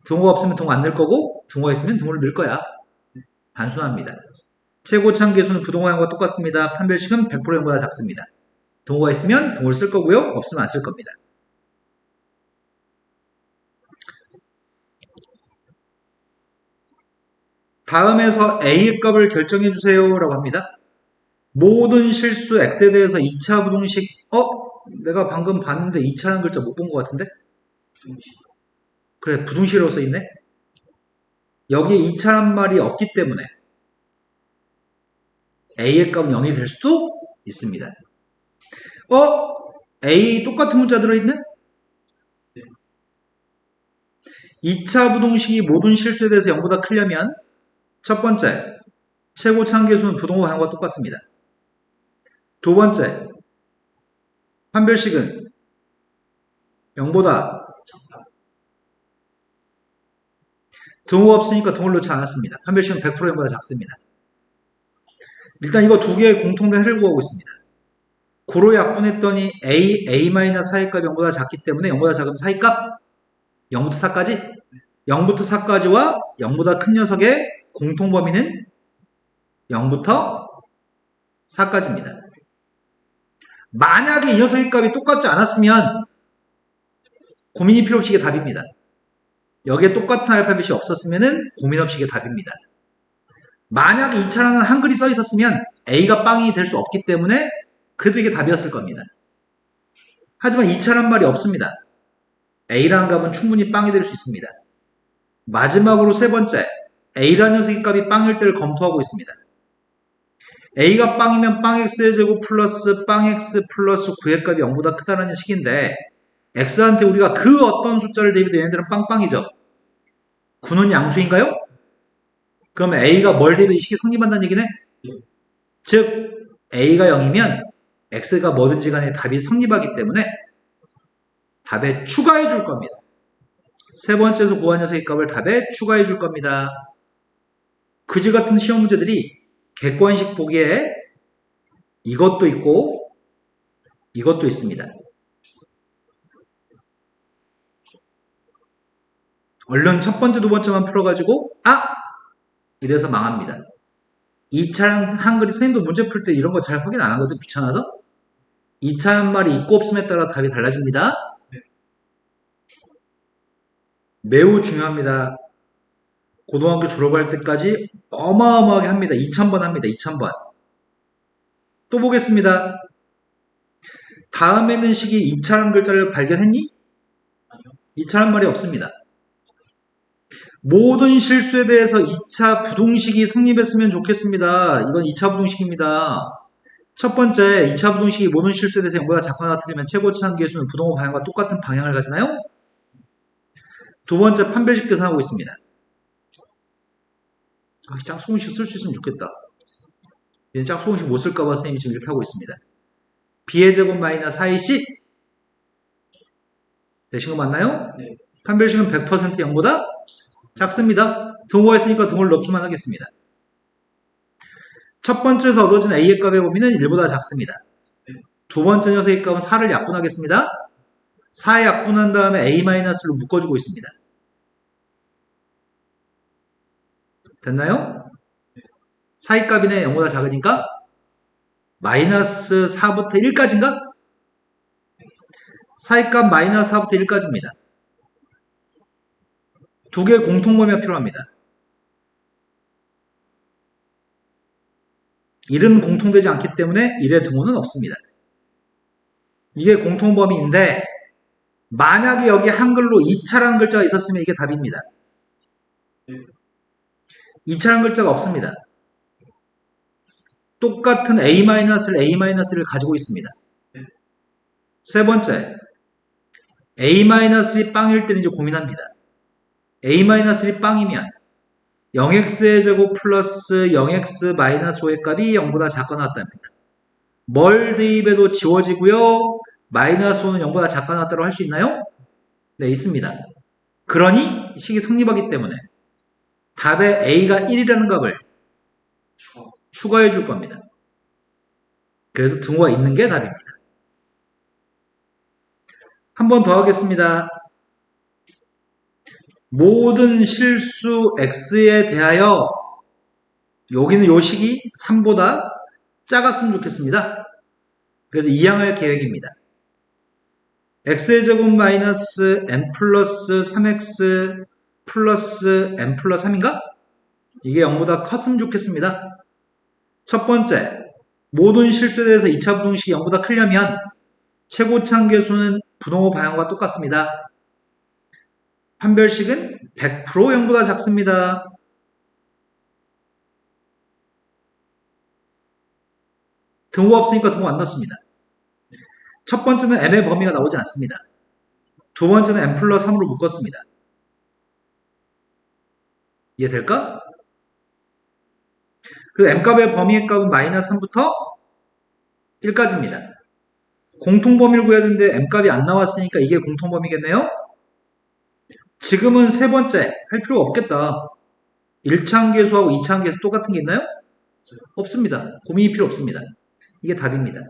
등호가 없으면 등호 안 늘 거고 등호가 있으면 등호를 늘 거야. 단순합니다. 최고차항 개수는 부동호 방향과 똑같습니다. 판별식은 100% 0보다 작습니다. 등호가 있으면 등호를 쓸 거고요. 없으면 안 쓸 겁니다. 다음에서 A의 값을 결정해 주세요 라고 합니다. 모든 실수 X에 대해서 2차 부동식, 내가 방금 봤는데 2차라는 글자 못 본 것 같은데? 그래, 부동식이라고 써있네? 여기에 2차란 말이 없기 때문에 A의 값은 0이 될 수도 있습니다. A 똑같은 문자 들어있네? 2차 부동식이 모든 실수에 대해서 0보다 크려면 첫 번째, 최고차항 개수는 부동호 방향과 똑같습니다. 두 번째, 판별식은 0보다 등호가 없으니까 등호를 넣지 않았습니다. 판별식은 100% 0보다 작습니다. 일단 이거 두 개의 공통된 해를 구하고 있습니다. 9로 약분했더니 A-사의 값이 0보다 작기 때문에 0보다 작으면 사의 값 0부터 4까지 0부터 4까지와 0보다 큰 녀석의 공통범위는 0부터 4까지입니다. 만약에 이 녀석의 값이 똑같지 않았으면 고민이 필요 없이 이게 답입니다. 여기에 똑같은 알파벳이 없었으면 고민 없이 이게 답입니다. 만약에 2차라는 한글이 써 있었으면 A가 빵이 될 수 없기 때문에 그래도 이게 답이었을 겁니다. 하지만 2차란 말이 없습니다. A라는 값은 충분히 빵이 될 수 있습니다. 마지막으로 세 번째, A라는 녀석의 값이 빵일 때를 검토하고 있습니다. A가 빵이면 빵x의 제곱 플러스 빵x 플러스 9의 값이 0보다 크다는 식인데 x한테 우리가 그 어떤 숫자를 대비해도 얘네들은 빵빵이죠. 9는 양수인가요? 그러면 A가 뭘 대비해도 이 식이 성립한다는 얘기네? 즉 A가 0이면 X가 뭐든지 간에 답이 성립하기 때문에 답에 추가해 줄 겁니다. 세 번째에서 구한 녀석의 값을 답에 추가해 줄 겁니다. 그지 같은 시험 문제들이 객관식 보기에 이것도 있고 이것도 있습니다. 얼른 첫 번째, 두 번째만 풀어가지고 이래서 망합니다. 2차 한글이 선생님도 문제 풀 때 이런 거 잘 확인 안 하거든요. 귀찮아서. 2차 말이 있고 없음에 따라 답이 달라집니다. 매우 중요합니다. 고등학교 졸업할 때까지 어마어마하게 합니다. 2000번 합니다. 2000번. 또 보겠습니다. 다음에는 식이 2차란 글자를 발견했니? 2차란 말이 없습니다. 모든 실수에 대해서 2차 부동식이 성립했으면 좋겠습니다. 이건 2차 부동식입니다. 첫 번째, 2차 부동식이 모든 실수에 대해서 0보다 작거나 틀리면 최고차항 개수는 부동호 방향과 똑같은 방향을 가지나요? 두 번째, 판별식 계산하고 있습니다. 짝수공식 쓸 수 있으면 좋겠다. 얘는 짝수공식 못 쓸까봐 선생님이 지금 이렇게 하고 있습니다. b의 제곱 마이너스 4ac 되신 거 맞나요? 네. 판별식은 100% 0보다 작습니다. 등호가 있으니까 등호를 넣기만 하겠습니다. 첫 번째에서 얻어진 A의 값의 범위는 1보다 작습니다. 두 번째 녀석의 값은 4를 약분하겠습니다. 4에 약분한 다음에 A-로 묶어주고 있습니다. 됐나요? 4의 값이네 0보다 작으니까 마이너스 4부터 1까지인가? 4의 값 마이너스 4부터 1까지입니다. 두 개의 공통범위가 필요합니다. 1은 공통되지 않기 때문에 1의 등호는 없습니다. 이게 공통범위인데 만약에 여기 한글로 2차라는 글자가 있었으면 이게 답입니다. 2차라는 글자가 없습니다. 똑같은 A-를 가지고 있습니다. 세 번째, A-이 빵일 때는 이제 고민합니다. A-이 빵이면 0x의 제곱 플러스 0x-5의 값이 0보다 작거나 같답니다. 뭘 대입해도 지워지고요. 마이너스 5는 0보다 작거나 같다고 할 수 있나요? 네, 있습니다. 그러니 식이 성립하기 때문에 답에 A가 1이라는 값을 추가해 줄 겁니다. 그래서 등호가 있는 게 답입니다. 한 번 더 하겠습니다. 모든 실수 x에 대하여 여기는 요 식이 3보다 작았으면 좋겠습니다. 그래서 이항할 계획입니다. x의 제곱 마이너스 n 플러스 3x 플러스 n 플러스 3인가? 이게 0보다 컸으면 좋겠습니다. 첫 번째, 모든 실수에 대해서 2차 부등식이 0보다 크려면 최고차항계수는 부등호 방향과 똑같습니다. 판별식은 100% 0보다 작습니다. 등호가 없으니까 등호 안 넣습니다. 첫 번째는 m의 범위가 나오지 않습니다. 두 번째는 m 플러스 3으로 묶었습니다. 이해될까? 그 m값의 범위의 값은 마이너스 3부터 1까지입니다. 공통범위를 구해야 되는데 m값이 안 나왔으니까 이게 공통범위겠네요? 지금은 세 번째 할 필요가 없겠다. 1차항계수하고 2차항계수 똑같은 게 있나요? 없습니다. 고민이 필요 없습니다. 이게 답입니다.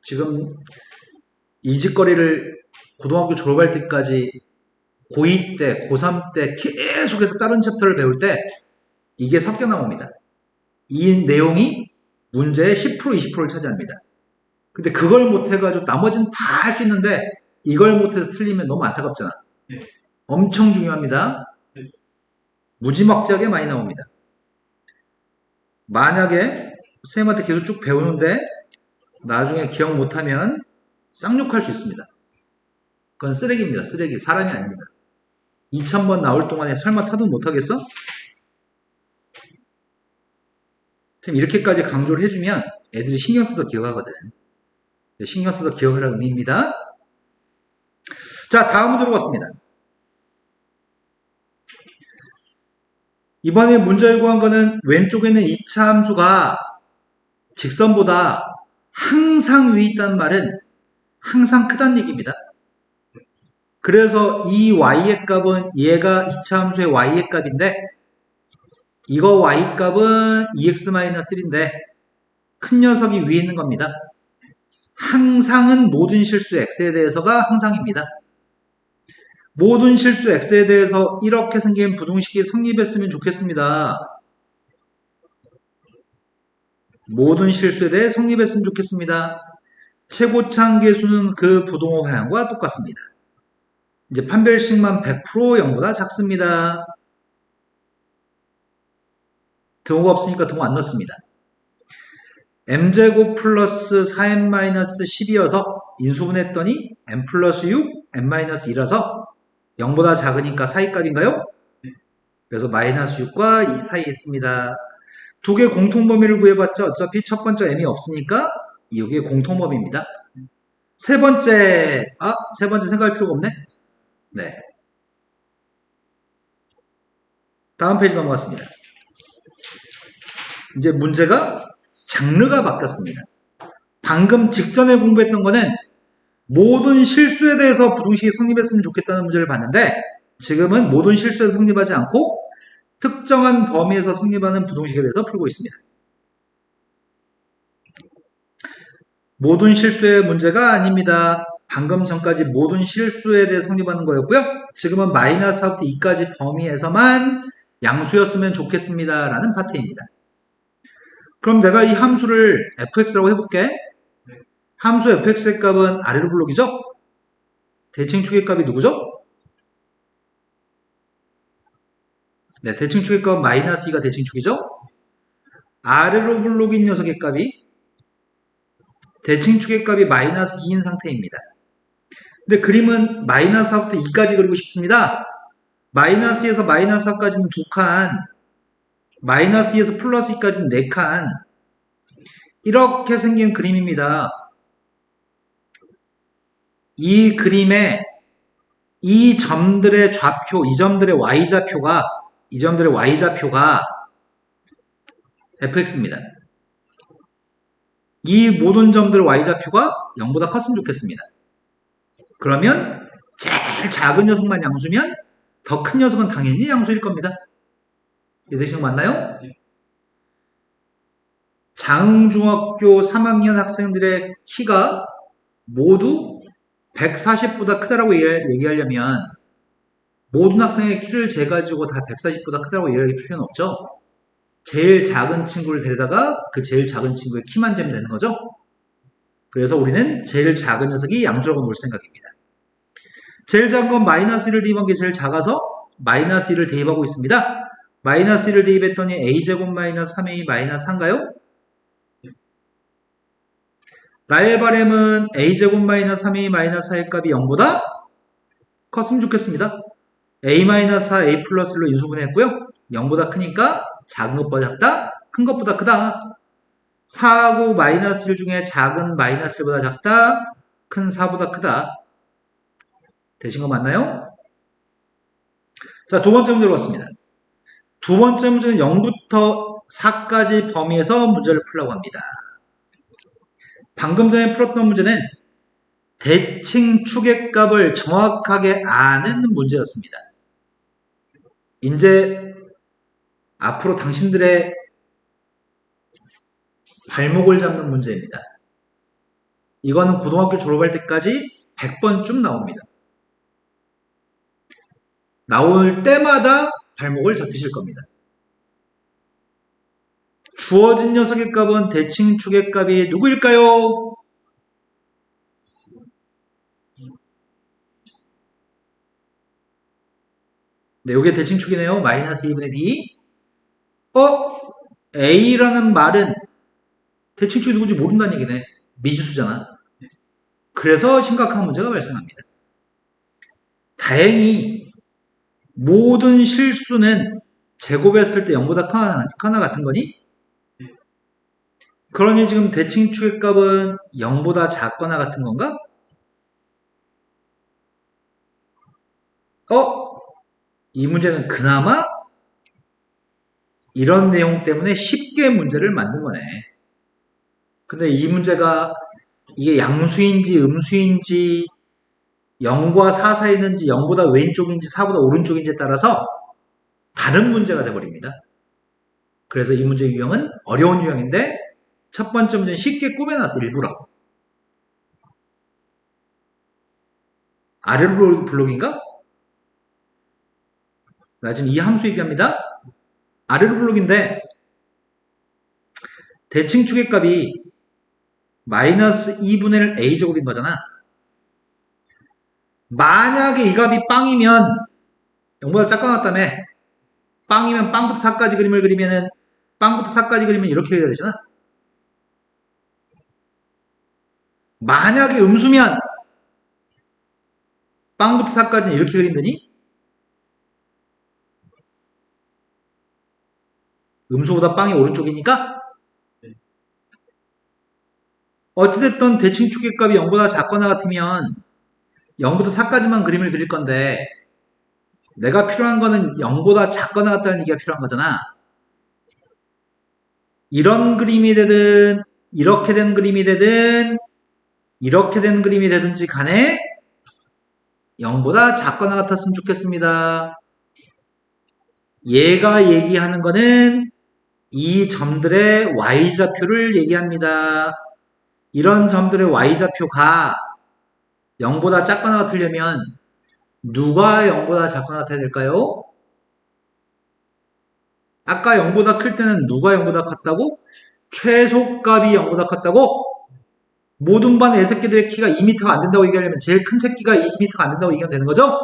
지금 이 짓거리를 고등학교 졸업할 때까지 고2 때, 고3 때 계속해서 다른 챕터를 배울 때 이게 섞여 나옵니다. 이 내용이 문제의 10%, 20%를 차지합니다. 근데 그걸 못해가지고 나머지는 다 할 수 있는데 이걸 못해서 틀리면 너무 안타깝잖아. 엄청 중요합니다. 무지막지하게 많이 나옵니다. 만약에 선생님한테 계속 쭉 배우는데 나중에 기억 못하면 쌍욕할 수 있습니다. 그건 쓰레기입니다. 쓰레기. 사람이 아닙니다. 2000번 나올 동안에 설마 타도 못하겠어? 지금 이렇게까지 강조를 해주면 애들이 신경 써서 기억하거든. 신경 써서 기억하라는 의미입니다. 자, 다음 문제로 갔습니다. 이번에 문제를 구한 거는 왼쪽에 있는 2차 함수가 직선보다 항상 위에 있다는 말은 항상 크다는 얘기입니다. 그래서 이 y의 값은 얘가 2차 함수의 y의 값인데 이거 y 값은 2x-1인데 큰 녀석이 위에 있는 겁니다. 항상은 모든 실수 x에 대해서가 항상입니다. 모든 실수 x에 대해서 이렇게 생긴 부등식이 성립했으면 좋겠습니다. 모든 실수에 대해 성립했으면 좋겠습니다. 최고차항계수는 그 부등호 방향과 똑같습니다. 이제 판별식만 100% 0보다 작습니다. 등호가 없으니까 등호 안 넣습니다. m제곱 플러스 4n-10이어서 인수분했더니 m 플러스 6, n-2라서 0보다 작으니까 사이값인가요? 그래서 마이너스 6과 이 사이에 있습니다. 두 개 공통범위를 구해봤자 어차피 첫 번째 m이 없으니까 이게 공통범위입니다. 세 번째 생각할 필요가 없네? 네. 다음 페이지 넘어갔습니다. 이제 문제가 장르가 바뀌었습니다. 방금 직전에 공부했던 거는 모든 실수에 대해서 부동식이 성립했으면 좋겠다는 문제를 봤는데 지금은 모든 실수에서 성립하지 않고 특정한 범위에서 성립하는 부동식에 대해서 풀고 있습니다. 모든 실수의 문제가 아닙니다. 방금 전까지 모든 실수에 대해 성립하는 거였고요. 지금은 마이너스부터 2까지 범위에서만 양수였으면 좋겠습니다. 라는 파트입니다. 그럼 내가 이 함수를 fx라고 해볼게. 함수 fx의 값은 아래로 블록이죠? 대칭축의 값이 누구죠? 네, 대칭축의 값은 마이너스 2가 대칭축이죠? 아래로 블록인 녀석의 값이 대칭축의 값이 마이너스 2인 상태입니다. 근데 그림은 마이너스 4부터 2까지 그리고 싶습니다. 마이너스에서 마이너스 4까지는 2칸, 마이너스 2에서 플러스 2까지는 4칸, 이렇게 생긴 그림입니다. 이 그림에 이 점들의 좌표, 이 점들의 y좌표가 fx입니다. 이 모든 점들의 y좌표가 0보다 컸으면 좋겠습니다. 그러면 제일 작은 녀석만 양수면 더 큰 녀석은 당연히 양수일 겁니다. 이해되시는 거 맞나요? 장중학교 3학년 학생들의 키가 모두 140보다 크다라고 얘기하려면 모든 학생의 키를 재가지고 다 140보다 크다라고 얘기할 필요는 없죠. 제일 작은 친구를 데려다가 그 제일 작은 친구의 키만 재면 되는 거죠. 그래서 우리는 제일 작은 녀석이 양수라고 놓을 생각입니다. 제일 작은 건 마이너스 1을 대입한 게 제일 작아서 마이너스 1을 대입하고 있습니다. 마이너스 1을 대입했더니 a제곱 마이너스 3a 마이너스 4인가요? 나의 바램은 a제곱 마이너스 3a 마이너스 4의 값이 0보다 컸으면 좋겠습니다. a 마이너스 4 a 플러스 1로 인수분해했고요. 0보다 크니까 작은 것보다 작다, 큰 것보다 크다. 4하고 마이너스 1 중에 작은 마이너스 1보다 작다, 큰 4보다 크다. 되신 거 맞나요? 자, 두 번째 문제로 왔습니다. 두 번째 문제는 0부터 4까지 범위에서 문제를 풀라고 합니다. 방금 전에 풀었던 문제는 대칭 축의 값을 정확하게 아는 문제였습니다. 이제 앞으로 당신들의 발목을 잡는 문제입니다. 이거는 고등학교 졸업할 때까지 100번쯤 나옵니다. 나올 때마다 발목을 잡히실 겁니다. 주어진 녀석의 값은 대칭축의 값이 누구일까요? 네, 이게 대칭축이네요. 마이너스 2분의 d. A라는 말은 대칭축이 누군지 모른다는 얘기네. 미지수잖아. 그래서 심각한 문제가 발생합니다. 다행히 모든 실수는 제곱했을 때 0보다 크거나 같은 거니? 그러니 지금 대칭축의 값은 0보다 작거나 같은 건가? 이 문제는 그나마 이런 내용 때문에 쉽게 문제를 만든 거네. 근데 이 문제가 이게 양수인지 음수인지 0과 4 사이에 있는지 0보다 왼쪽인지 4보다 오른쪽인지에 따라서 다른 문제가 돼버립니다. 그래서 이 문제 유형은 어려운 유형인데 첫 번째 문제는 쉽게 꾸며놨어, 일부러. 아래로 블록인가? 나 지금 이 함수 얘기합니다. 아래로 블록인데 대칭축의 값이 마이너스 2분의 1 a제곱인 거잖아. 만약에 이 값이 빵이면 0보다 작거나 같다며. 빵이면 빵부터 4까지 그림을 그리면은 빵부터 4까지 그리면 이렇게 해야 되잖아. 만약에 음수면 빵부터 4까지는 이렇게 그린다니? 음수보다 빵이 오른쪽이니까? 어찌됐든 대칭축의 값이 0보다 작거나 같으면 0부터 4까지만 그림을 그릴 건데 내가 필요한 거는 0보다 작거나 같다는 얘기가 필요한 거잖아. 이런 그림이 되든 이렇게 된 그림이 되든 이렇게 된 그림이 되든지 간에 0보다 작거나 같았으면 좋겠습니다. 얘가 얘기하는 거는 이 점들의 y좌표를 얘기합니다. 이런 점들의 y좌표가 0보다 작거나 같으려면 누가 0보다 작거나 같아야 될까요? 아까 0보다 클 때는 누가 0보다 컸다고? 최소값이 0보다 컸다고? 모든 반 애새끼들의 키가 2m가 안 된다고 얘기하려면 제일 큰 새끼가 2m가 안 된다고 얘기하면 되는 거죠?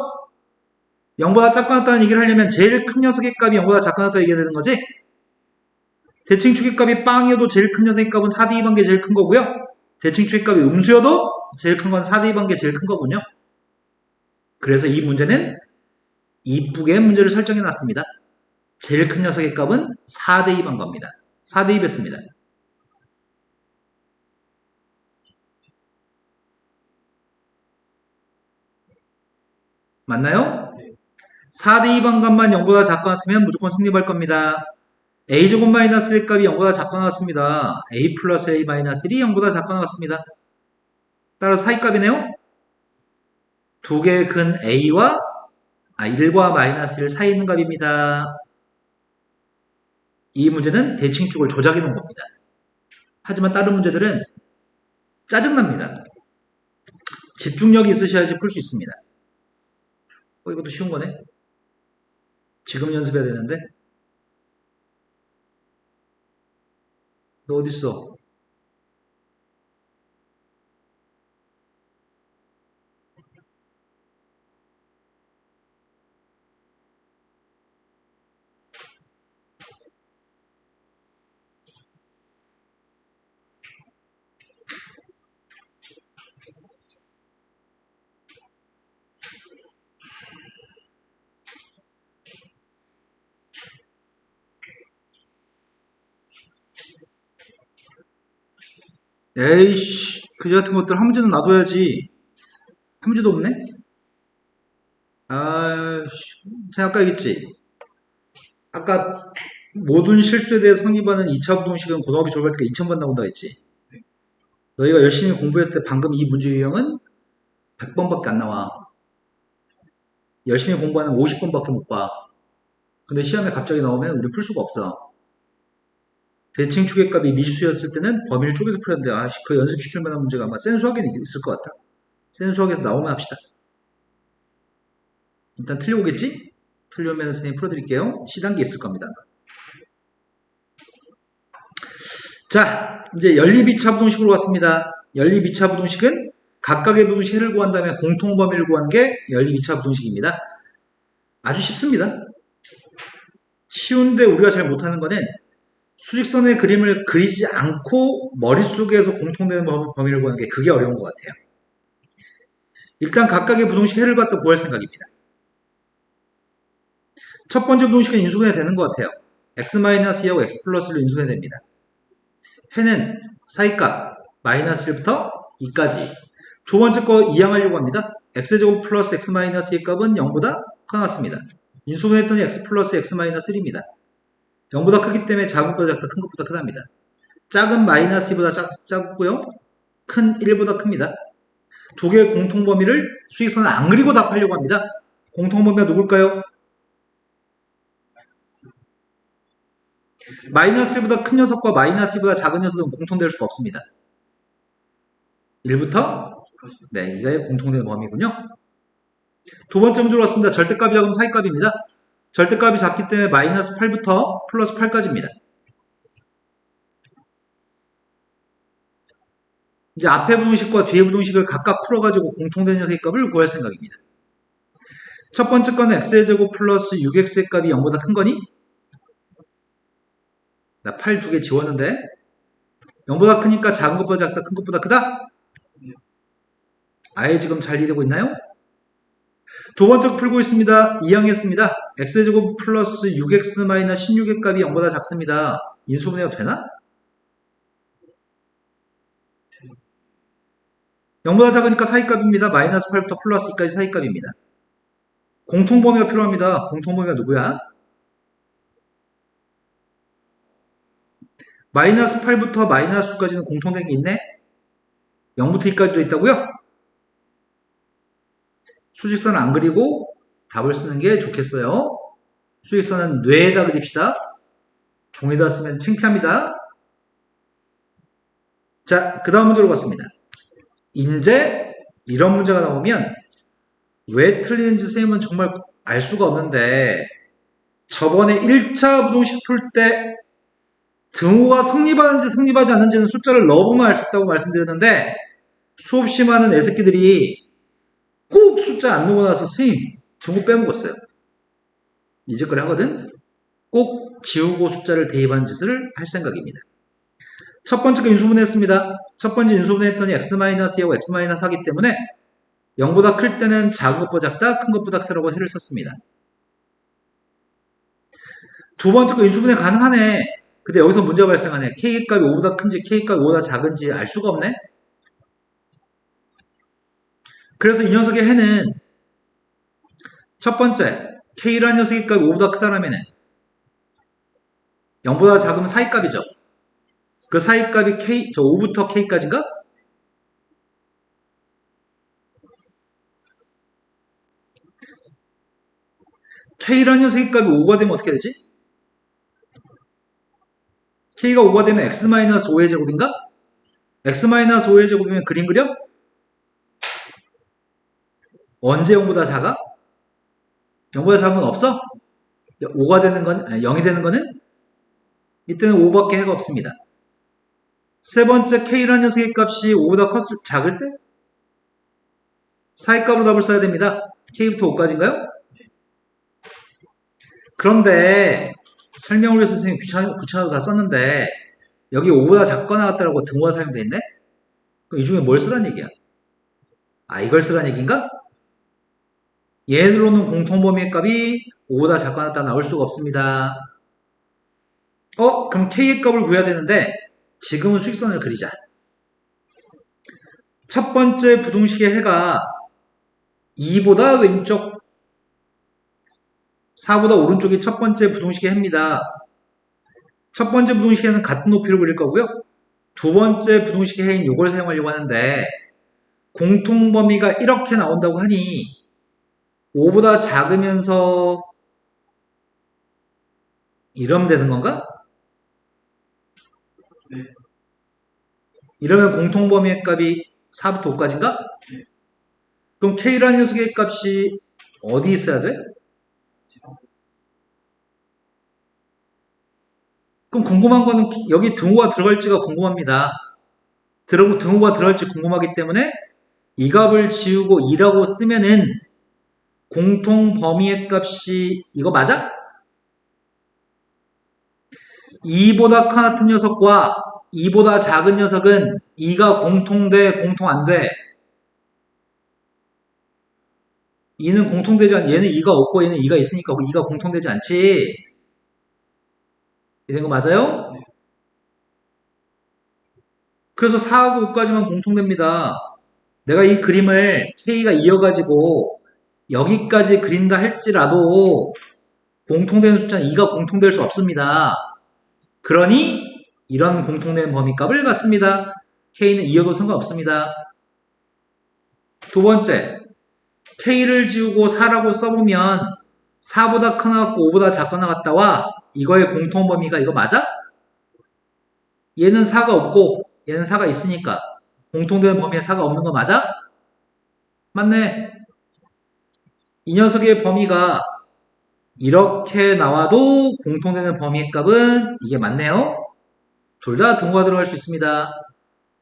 0보다 작거나 같다는 얘기를 하려면 제일 큰 녀석의 값이 0보다 작거나 같다고 얘기해야 되는 거지? 대칭 축의 값이 빵이어도 제일 큰 녀석의 값은 4D 2반계 제일 큰 거고요. 대칭 축의 값이 음수여도 제일 큰 건 4D 2반계 제일 큰 거군요. 그래서 이 문제는 이쁘게 문제를 설정해 놨습니다. 제일 큰 녀석의 값은 4대 2반 겁니다. 4대 2뺐습니다. 맞나요? 4대 2반 값만 0보다 작거나 같으면 무조건 성립할 겁니다. a제곱 마이너스 1 값이 0보다 작거나 같습니다. a 플러스 a 마이너스 1이 0보다 작거나 같습니다. 따라서 사이값이네요. 두 개의 근 a와 1과 마이너스 1 사이에 있는 값입니다. 이 문제는 대칭축을 조작해 놓은 겁니다. 하지만 다른 문제들은 짜증납니다. 집중력이 있으셔야지 풀 수 있습니다. 이것도 쉬운 거네. 지금 연습해야 되는데. 너 어딨어? 에이씨, 그지 같은 것들 한 문제는 놔둬야지. 한 문제도 없네? 제가 아까 얘기했지. 아까 모든 실수에 대해 성립하는 2차 부동식은 고등학교 졸업할 때 2000번 나온다 했지. 너희가 열심히 공부했을 때 방금 이 문제 유형은 100번밖에 안 나와. 열심히 공부하는 50번밖에 못 봐. 근데 시험에 갑자기 나오면 우리 풀 수가 없어. 대칭 추계값이 미수였을 때는 범위를 쪼개서 풀었는데 그 연습시킬 만한 문제가 아마 센 수학에 있을 것 같다. 센 수학에서 나오면 합시다. 일단 틀려오겠지? 틀려오면 선생님 풀어드릴게요. C단계 있을 겁니다. 자, 이제 연립2차 부동식으로 왔습니다. 연립2차 부동식은 각각의 부동식 해를 구한 다음에 공통 범위를 구하는 게 연립2차 부동식입니다. 아주 쉽습니다. 쉬운데 우리가 잘 못하는 거는 수직선의 그림을 그리지 않고 머릿속에서 공통되는 범위를 구하는 게 그게 어려운 것 같아요. 일단 각각의 부동식 해를 갖다 구할 생각입니다. 첫 번째 부동식은 인수분해 되는 것 같아요. x-2하고 x 플러스를 인수분해 됩니다. 해는 사이값 마이너스 1부터 2까지. 두 번째 거 이항하려고 합니다. x제곱 플러스 x-2의 값은 0보다 커났습니다. 인수분해했더니 x 플러스 x-1입니다. 0보다 크기 때문에 작은 것보다 작다, 큰 것보다 크답니다. 작은 마이너스 2보다 작고요. 큰 1보다 큽니다. 두 개의 공통범위를 수직선을 안 그리고 답하려고 합니다. 공통범위가 누굴까요? 마이너스 1보다 큰 녀석과 마이너스 2보다 작은 녀석은 공통될 수가 없습니다. 1부터 네, 이게 공통된 범위군요. 두 번째 문제로 왔습니다. 절대값이 작으면 사이값입니다. 절대값이 작기 때문에 마이너스 8부터 플러스 8까지입니다. 이제 앞에 부동식과 뒤에 부동식을 각각 풀어가지고 공통된 녀석의 값을 구할 생각입니다. 첫 번째 거는 x의 제곱 플러스 6x의 값이 0보다 큰 거니? 나 8 두 개 지웠는데 0보다 크니까 작은 것보다 작다, 큰 것보다 크다? 아예 지금 잘 이해되고 있나요? 두 번째 거 풀고 있습니다. 이항했습니다. x제곱 플러스 6x 마이너스 16의 값이 0보다 작습니다. 인수분해가 되나? 0보다 작으니까 사이값입니다. 마이너스 8부터 플러스 2까지 사이값입니다. 공통범위가 필요합니다. 공통범위가 누구야? 마이너스 8부터 마이너스 9까지는 공통된 게 있네? 0부터 2까지도 있다고요? 수직선을 안 그리고 답을 쓰는 게 좋겠어요. 수직선은 뇌에다 그립시다. 종이에다 쓰면 창피합니다. 자, 그 다음 문제로 갔습니다. 이제 이런 문제가 나오면 왜 틀리는지 선생님은 정말 알 수가 없는데 저번에 1차 부동식 풀 때 등호가 성립하는지 성립하지 않는지는 숫자를 넣어보면 알 수 있다고 말씀드렸는데 수없이 많은 애새끼들이 꼭 숫자 안 넣고 나서 선생님 등호 빼먹었어요. 이제 그래 하거든. 꼭 지우고 숫자를 대입하는 짓을 할 생각입니다. 첫 번째 거 인수분해했습니다. 첫 번째 인수분해했더니 x-2하고 x-4기 때문에 0보다 클 때는 작은 것보다 작다, 큰 것보다 크다라고 해를 썼습니다. 두 번째 거 인수분해 가능하네. 근데 여기서 문제가 발생하네. K값이 5보다 큰지 K값이 5보다 작은지 알 수가 없네. 그래서 이 녀석의 해는 첫 번째 K라는 녀석의 값이 5보다 크다라면 0보다 작으면 사이값이죠. 그 사이값이 K, 저 5부터 K까지인가? K라는 녀석의 값이 5가 되면 어떻게 되지? K가 5가 되면 X-5의 제곱인가? X-5의 제곱이면 그림 그려? 언제 0보다 작아? 0보다 작은 건 없어? 5가 되는 건, 아니, 0이 되는 거는? 이때는 5밖에 해가 없습니다. 세 번째 K라는 녀석의 값이 5보다 작을 때? 사이값으로 답을 써야 됩니다. K부터 5까지인가요? 그런데 설명을 위해서 선생님이 귀찮아도 다 썼는데 여기 5보다 작거나 같다라고 등호가 사용되어 있네? 그럼 이 중에 뭘 쓰란 얘기야? 아, 이걸 쓰란 얘기인가? 얘들로는 공통범위의 값이 5보다 작거나 같다 나올 수가 없습니다. 그럼 K의 값을 구해야 되는데 지금은 수직선을 그리자. 첫 번째 부등식의 해가 2보다 왼쪽 4보다 오른쪽이 첫 번째 부등식의 해입니다. 첫 번째 부등식의 해는 같은 높이로 그릴 거고요. 두 번째 부등식의 해인 이걸 사용하려고 하는데 공통범위가 이렇게 나온다고 하니 5보다 작으면서 이러면 되는 건가? 네. 이러면 공통범위의 값이 4부터 5까지인가? 네. 그럼 K라는 녀석의 값이 어디 있어야 돼? 그럼 궁금한 거는 여기 등호가 들어갈지가 궁금합니다. 등호가 들어갈지 궁금하기 때문에 이 값을 지우고 2라고 쓰면은 공통 범위의 값이 이거 맞아? 2보다 같은 녀석과 2보다 작은 녀석은 2가 공통돼, 공통 안 돼? 2는 공통되지 않, 얘는 2가 없고 얘는 2가 있으니까 2가 공통되지 않지? 이런 거 맞아요? 네. 그래서 4하고 5까지만 공통됩니다. 내가 이 그림을 K가 이어가지고 여기까지 그린다 할지라도 공통되는 숫자는 2가 공통될 수 없습니다. 그러니 이런 공통된 범위값을 갖습니다. K는 이어도 상관없습니다. 두 번째, K를 지우고 4라고 써보면 4보다 크나 같고 5보다 작거나 같다와 이거의 공통 범위가 이거 맞아? 얘는 4가 없고 얘는 4가 있으니까 공통되는 범위에 4가 없는 거 맞아? 맞네. 이 녀석의 범위가 이렇게 나와도 공통되는 범위의 값은 이게 맞네요. 둘 다 등호가 들어갈 수 있습니다.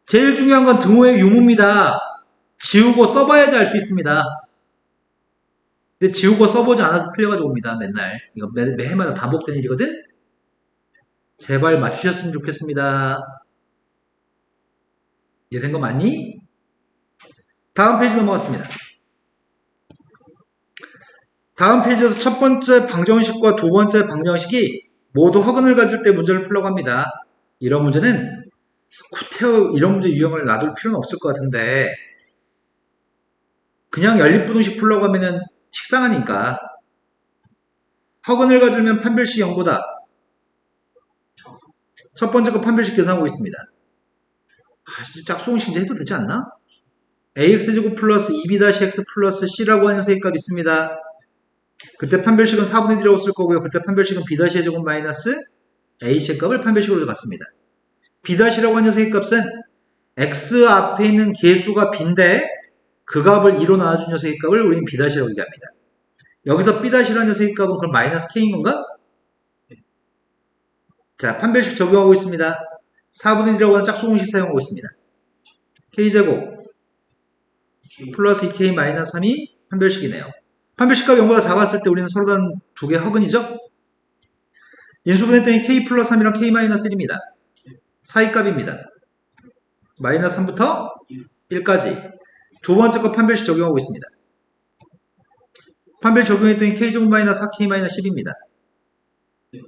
제일 중요한 건 등호의 유무입니다. 지우고 써봐야지 알 수 있습니다. 근데 지우고 써보지 않아서 틀려가지고 옵니다. 맨날. 이거 매 해마다 반복되는 일이거든? 제발 맞추셨으면 좋겠습니다. 이해된 거 맞니? 다음 페이지 넘어갔습니다. 다음 페이지에서 첫 번째 방정식과 두 번째 방정식이 모두 허근을 가질 때 문제를 풀려고 합니다. 이런 문제는 구태여 이런 문제 유형을 놔둘 필요는 없을 것 같은데 그냥 연립부등식 풀려고 하면은 식상하니까 허근을 가지면 판별식 0보다 첫 번째 거 판별식 계산하고 있습니다. 짝수공식 이제 해도 되지 않나? ax제곱 플러스 2b-x 플러스 c라고 하는 녀석의 값 있습니다. 그때 판별식은 4분의 1이라고 쓸 거고요. 그때 판별식은 b-의 제곱 마이너스 h의 값을 판별식으로 갖습니다. b-라고 하는 녀석의 값은 x 앞에 있는 개수가 b인데 그 값을 2로 나눠준 녀석의 값을 우리는 b-라고 얘기합니다. 여기서 b-라는 녀석의 값은 그럼 마이너스 k인 건가? 자, 판별식 적용하고 있습니다. 4분의 1이라고 하는 짝수공식 사용하고 있습니다. k제곱 플러스 2k 마이너스 3이 판별식이네요. 판별식값이 0보다 작았을 때 우리는 서로 다른 두 개 허근이죠? 인수분해했더니 k 플러스 3이랑 k 마이너스 1입니다. 사이값입니다. 마이너스 3부터 1까지 두 번째 거 판별식 적용하고 있습니다. 판별 적용했더니 k제곱 마이너스 4k 마이너스 10입니다.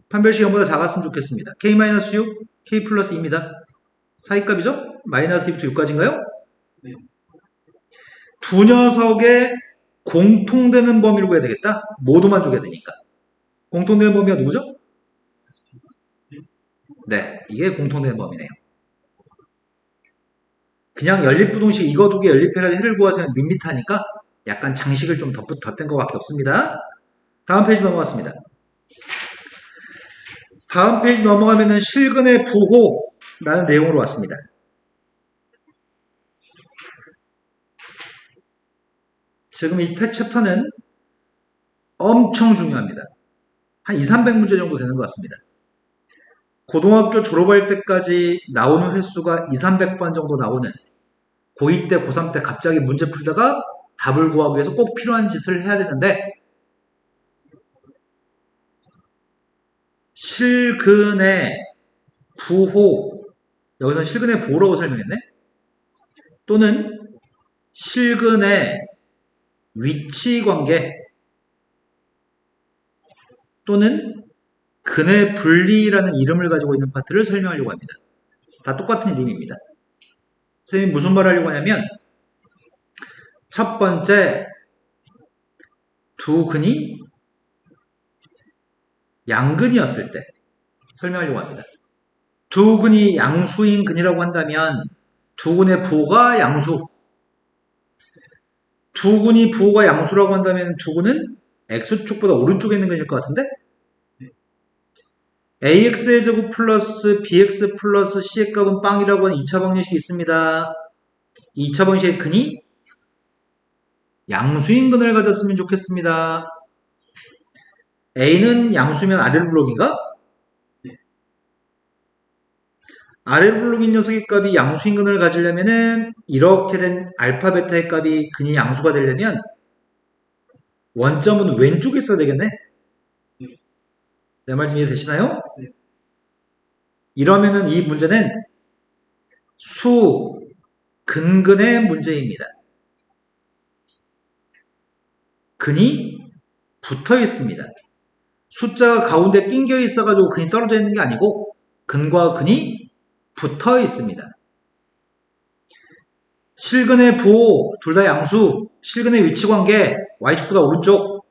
판별식 0보다 작았으면 좋겠습니다. k 마이너스 6, k 플러스 2입니다. 사이값이죠? 마이너스 2부터 6까지인가요? 두 녀석의 공통되는 범위로 해야 되겠다? 모두만 줘야 되니까. 공통되는 범위가 누구죠? 네, 이게 공통되는 범위네요. 그냥 연립부동식 이거 두 개 연립해가지고 해를 구하자면 밋밋하니까 약간 장식을 좀 덧댄 것 밖에 없습니다. 다음 페이지 넘어갔습니다. 다음 페이지 넘어가면은 실근의 부호라는 내용으로 왔습니다. 지금 이 챕터는 엄청 중요합니다. 한 200~300문제 정도 되는 것 같습니다. 고등학교 졸업할 때까지 나오는 횟수가 200~300번 정도 나오는 고2 때, 고3 때 갑자기 문제 풀다가 답을 구하기 위해서 꼭 필요한 짓을 해야 되는데 실근의 부호, 여기서는 실근의 부호라고 설명했네? 또는 실근의 위치관계 또는 근의 분리라는 이름을 가지고 있는 파트를 설명하려고 합니다. 다 똑같은 이름입니다. 선생님이 무슨 말을 하려고 하냐면 첫 번째 두 근이 양근이었을 때 설명하려고 합니다. 두 근이 양수인 근이라고 한다면 두 근의 부호가 양수, 두 근이 부호가 양수라고 한다면 두 근은 x축보다 오른쪽에 있는 근일 것 같은데 ax의 제곱 플러스 bx 플러스 c의 값은 빵이라고 하는 2차 방정식이 있습니다. 2차 방정식의 근이 양수인 근을 가졌으면 좋겠습니다. a는 양수면 아래로 블록인가? 아래로 블록인 녀석의 값이 양수인 근을 가지려면은 이렇게 된 알파 베타의 값이 근이 양수가 되려면 원점은 왼쪽에 있어야 되겠네? 내 말 좀 이해되시나요? 이러면은 이 문제는 수 근근의 문제입니다. 근이 붙어 있습니다. 숫자가 가운데 낑겨 있어가지고 근이 떨어져 있는 게 아니고 근과 근이 붙어 있습니다. 실근의 부호 둘 다 양수, 실근의 위치관계 y축보다 오른쪽,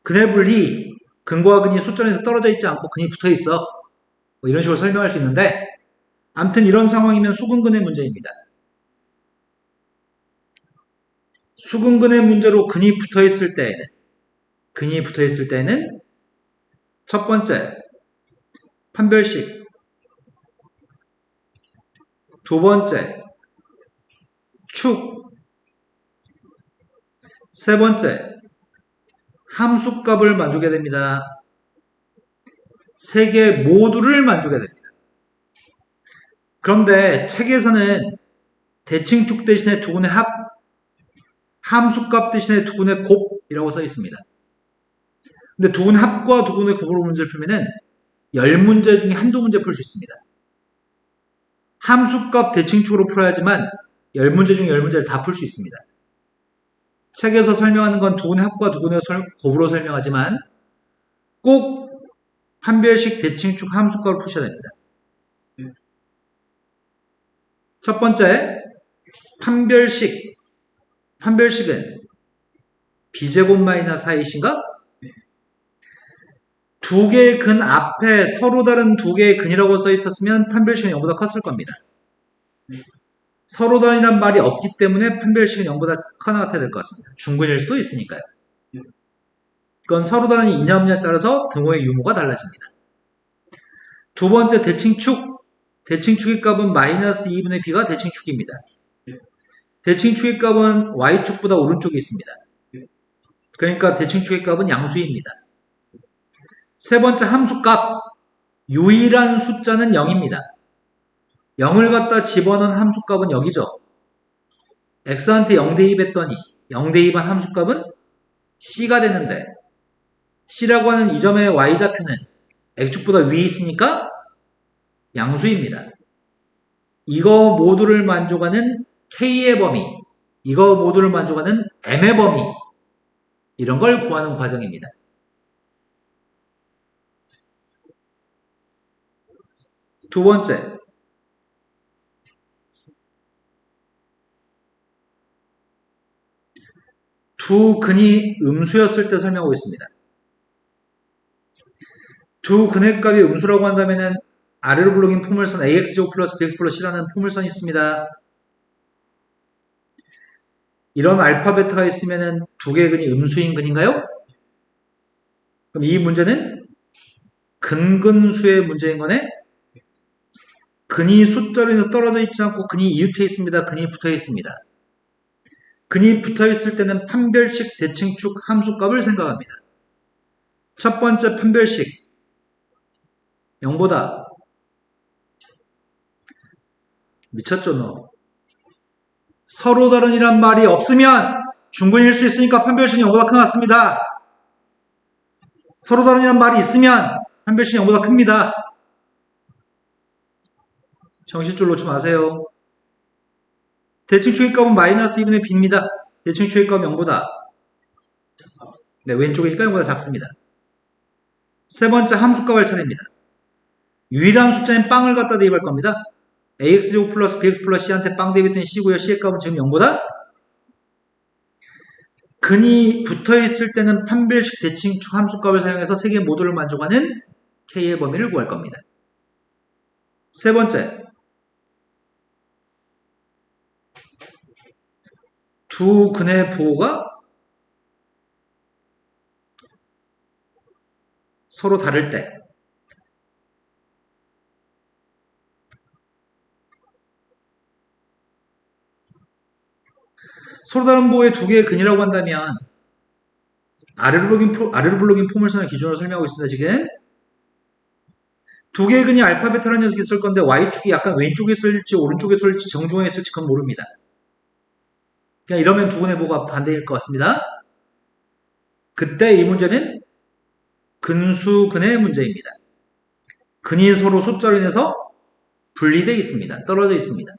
근의 분리 근과 근이 숫자에서 떨어져 있지 않고 근이 붙어 있어. 뭐 이런 식으로 설명할 수 있는데 아무튼 이런 상황이면 수근근의 문제입니다. 수근근의 문제로 근이 붙어 있을 때에는 첫 번째 판별식, 두 번째 축, 세 번째 함수값을 만족해야 됩니다. 세 개 모두를 만족해야 됩니다. 그런데 책에서는 대칭축 대신에 두근의 합, 함수값 대신에 두근의 곱이라고 써 있습니다. 근데 두근의 합과 두근의 곱으로 문제를 풀면은 10문제 중에 한두 문제 풀 수 있습니다. 함수값 대칭축으로 풀어야지만 10문제 중에 10문제를 다 풀 수 있습니다. 책에서 설명하는 건 두근의 합과 두근의 곱으로 설명하지만 꼭 판별식 대칭축 함수값을 푸셔야 됩니다. 첫 번째 판별식은 b제곱 마이너스 4이신가? 두 개의 근 앞에 서로 다른 두 개의 근이라고 써 있었으면 판별식은 0보다 컸을 겁니다. 서로 다른이란 말이 없기 때문에 판별식은 0보다 커나 같아야 될 것 같습니다. 중근일 수도 있으니까요. 그건 서로 다른 이냐 없냐에 따라서 등호의 유무가 달라집니다. 두 번째 대칭축. 대칭축의 값은 마이너스 2분의 b가 대칭축입니다. 대칭축의 값은 y축보다 오른쪽에 있습니다. 그러니까 대칭축의 값은 양수입니다. 세 번째 함수값. 유일한 숫자는 0입니다. 0을 갖다 집어넣은 함수값은 여기죠. x한테 0 대입했더니 0 대입한 함수값은 c가 되는데 c라고 하는 이 점의 y좌표는 x축보다 위에 있으니까 양수입니다. 이거 모두를 만족하는 k의 범위, 이거 모두를 만족하는 m의 범위, 이런 걸 구하는 과정입니다. 두 번째, 두 근이 음수였을 때 설명하고 있습니다. 두 근의 값이 음수라고 한다면 아래로 블록인 포물선 ax제곱 플러스 bx 플러스 c라는 포물선이 있습니다. 이런 알파 베타가 있으면 두 개의 근이 음수인 근인가요? 그럼 이 문제는 근근수의 문제인 거네? 근이 숫자로 인해서 떨어져 있지 않고 근이 이웃해 있습니다. 근이 붙어 있습니다. 근이 붙어 있을 때는 판별식 대칭축 함수값을 생각합니다. 첫 번째 판별식 0보다 미쳤죠 너. 서로 다른이란 말이 없으면 중근일 수 있으니까 판별식이 0보다 큰 것 같습니다. 서로 다른이란 말이 있으면 판별식이 0보다 큽니다. 정신줄 놓지 마세요. 대칭축의 값은 마이너스 2분의 b입니다. 대칭축의 값은 0보다 네, 왼쪽이니까 0보다 작습니다. 세 번째 함수값을 차례입니다. 유일한 숫자인 빵을 갖다 대입할 겁니다. ax제곱 플러스 bx 플러스 c한테 빵 대입했더니 c고요. c의 값은 지금 0보다 근이 붙어있을 때는 판별식 대칭축 함수값을 사용해서 세 개 모두를 만족하는 k의 범위를 구할 겁니다. 세 번째, 두 근의 부호가 서로 다를 때 서로 다른 부호의 두 개의 근이라고 한다면 아래로 블록인 포물선을 기준으로 설명하고 있습니다. 지금 두 개의 근이 알파 베타라는 녀석이 있을 건데 y축이 약간 왼쪽에 있을지 오른쪽에 있을지 정중앙에 있을지 그건 모릅니다. 그냥 이러면 두 근의 부호가 반대일 것 같습니다. 그때 이 문제는 근수근의 문제입니다. 근이 서로 숫자로 인해서 분리되어 있습니다. 떨어져 있습니다.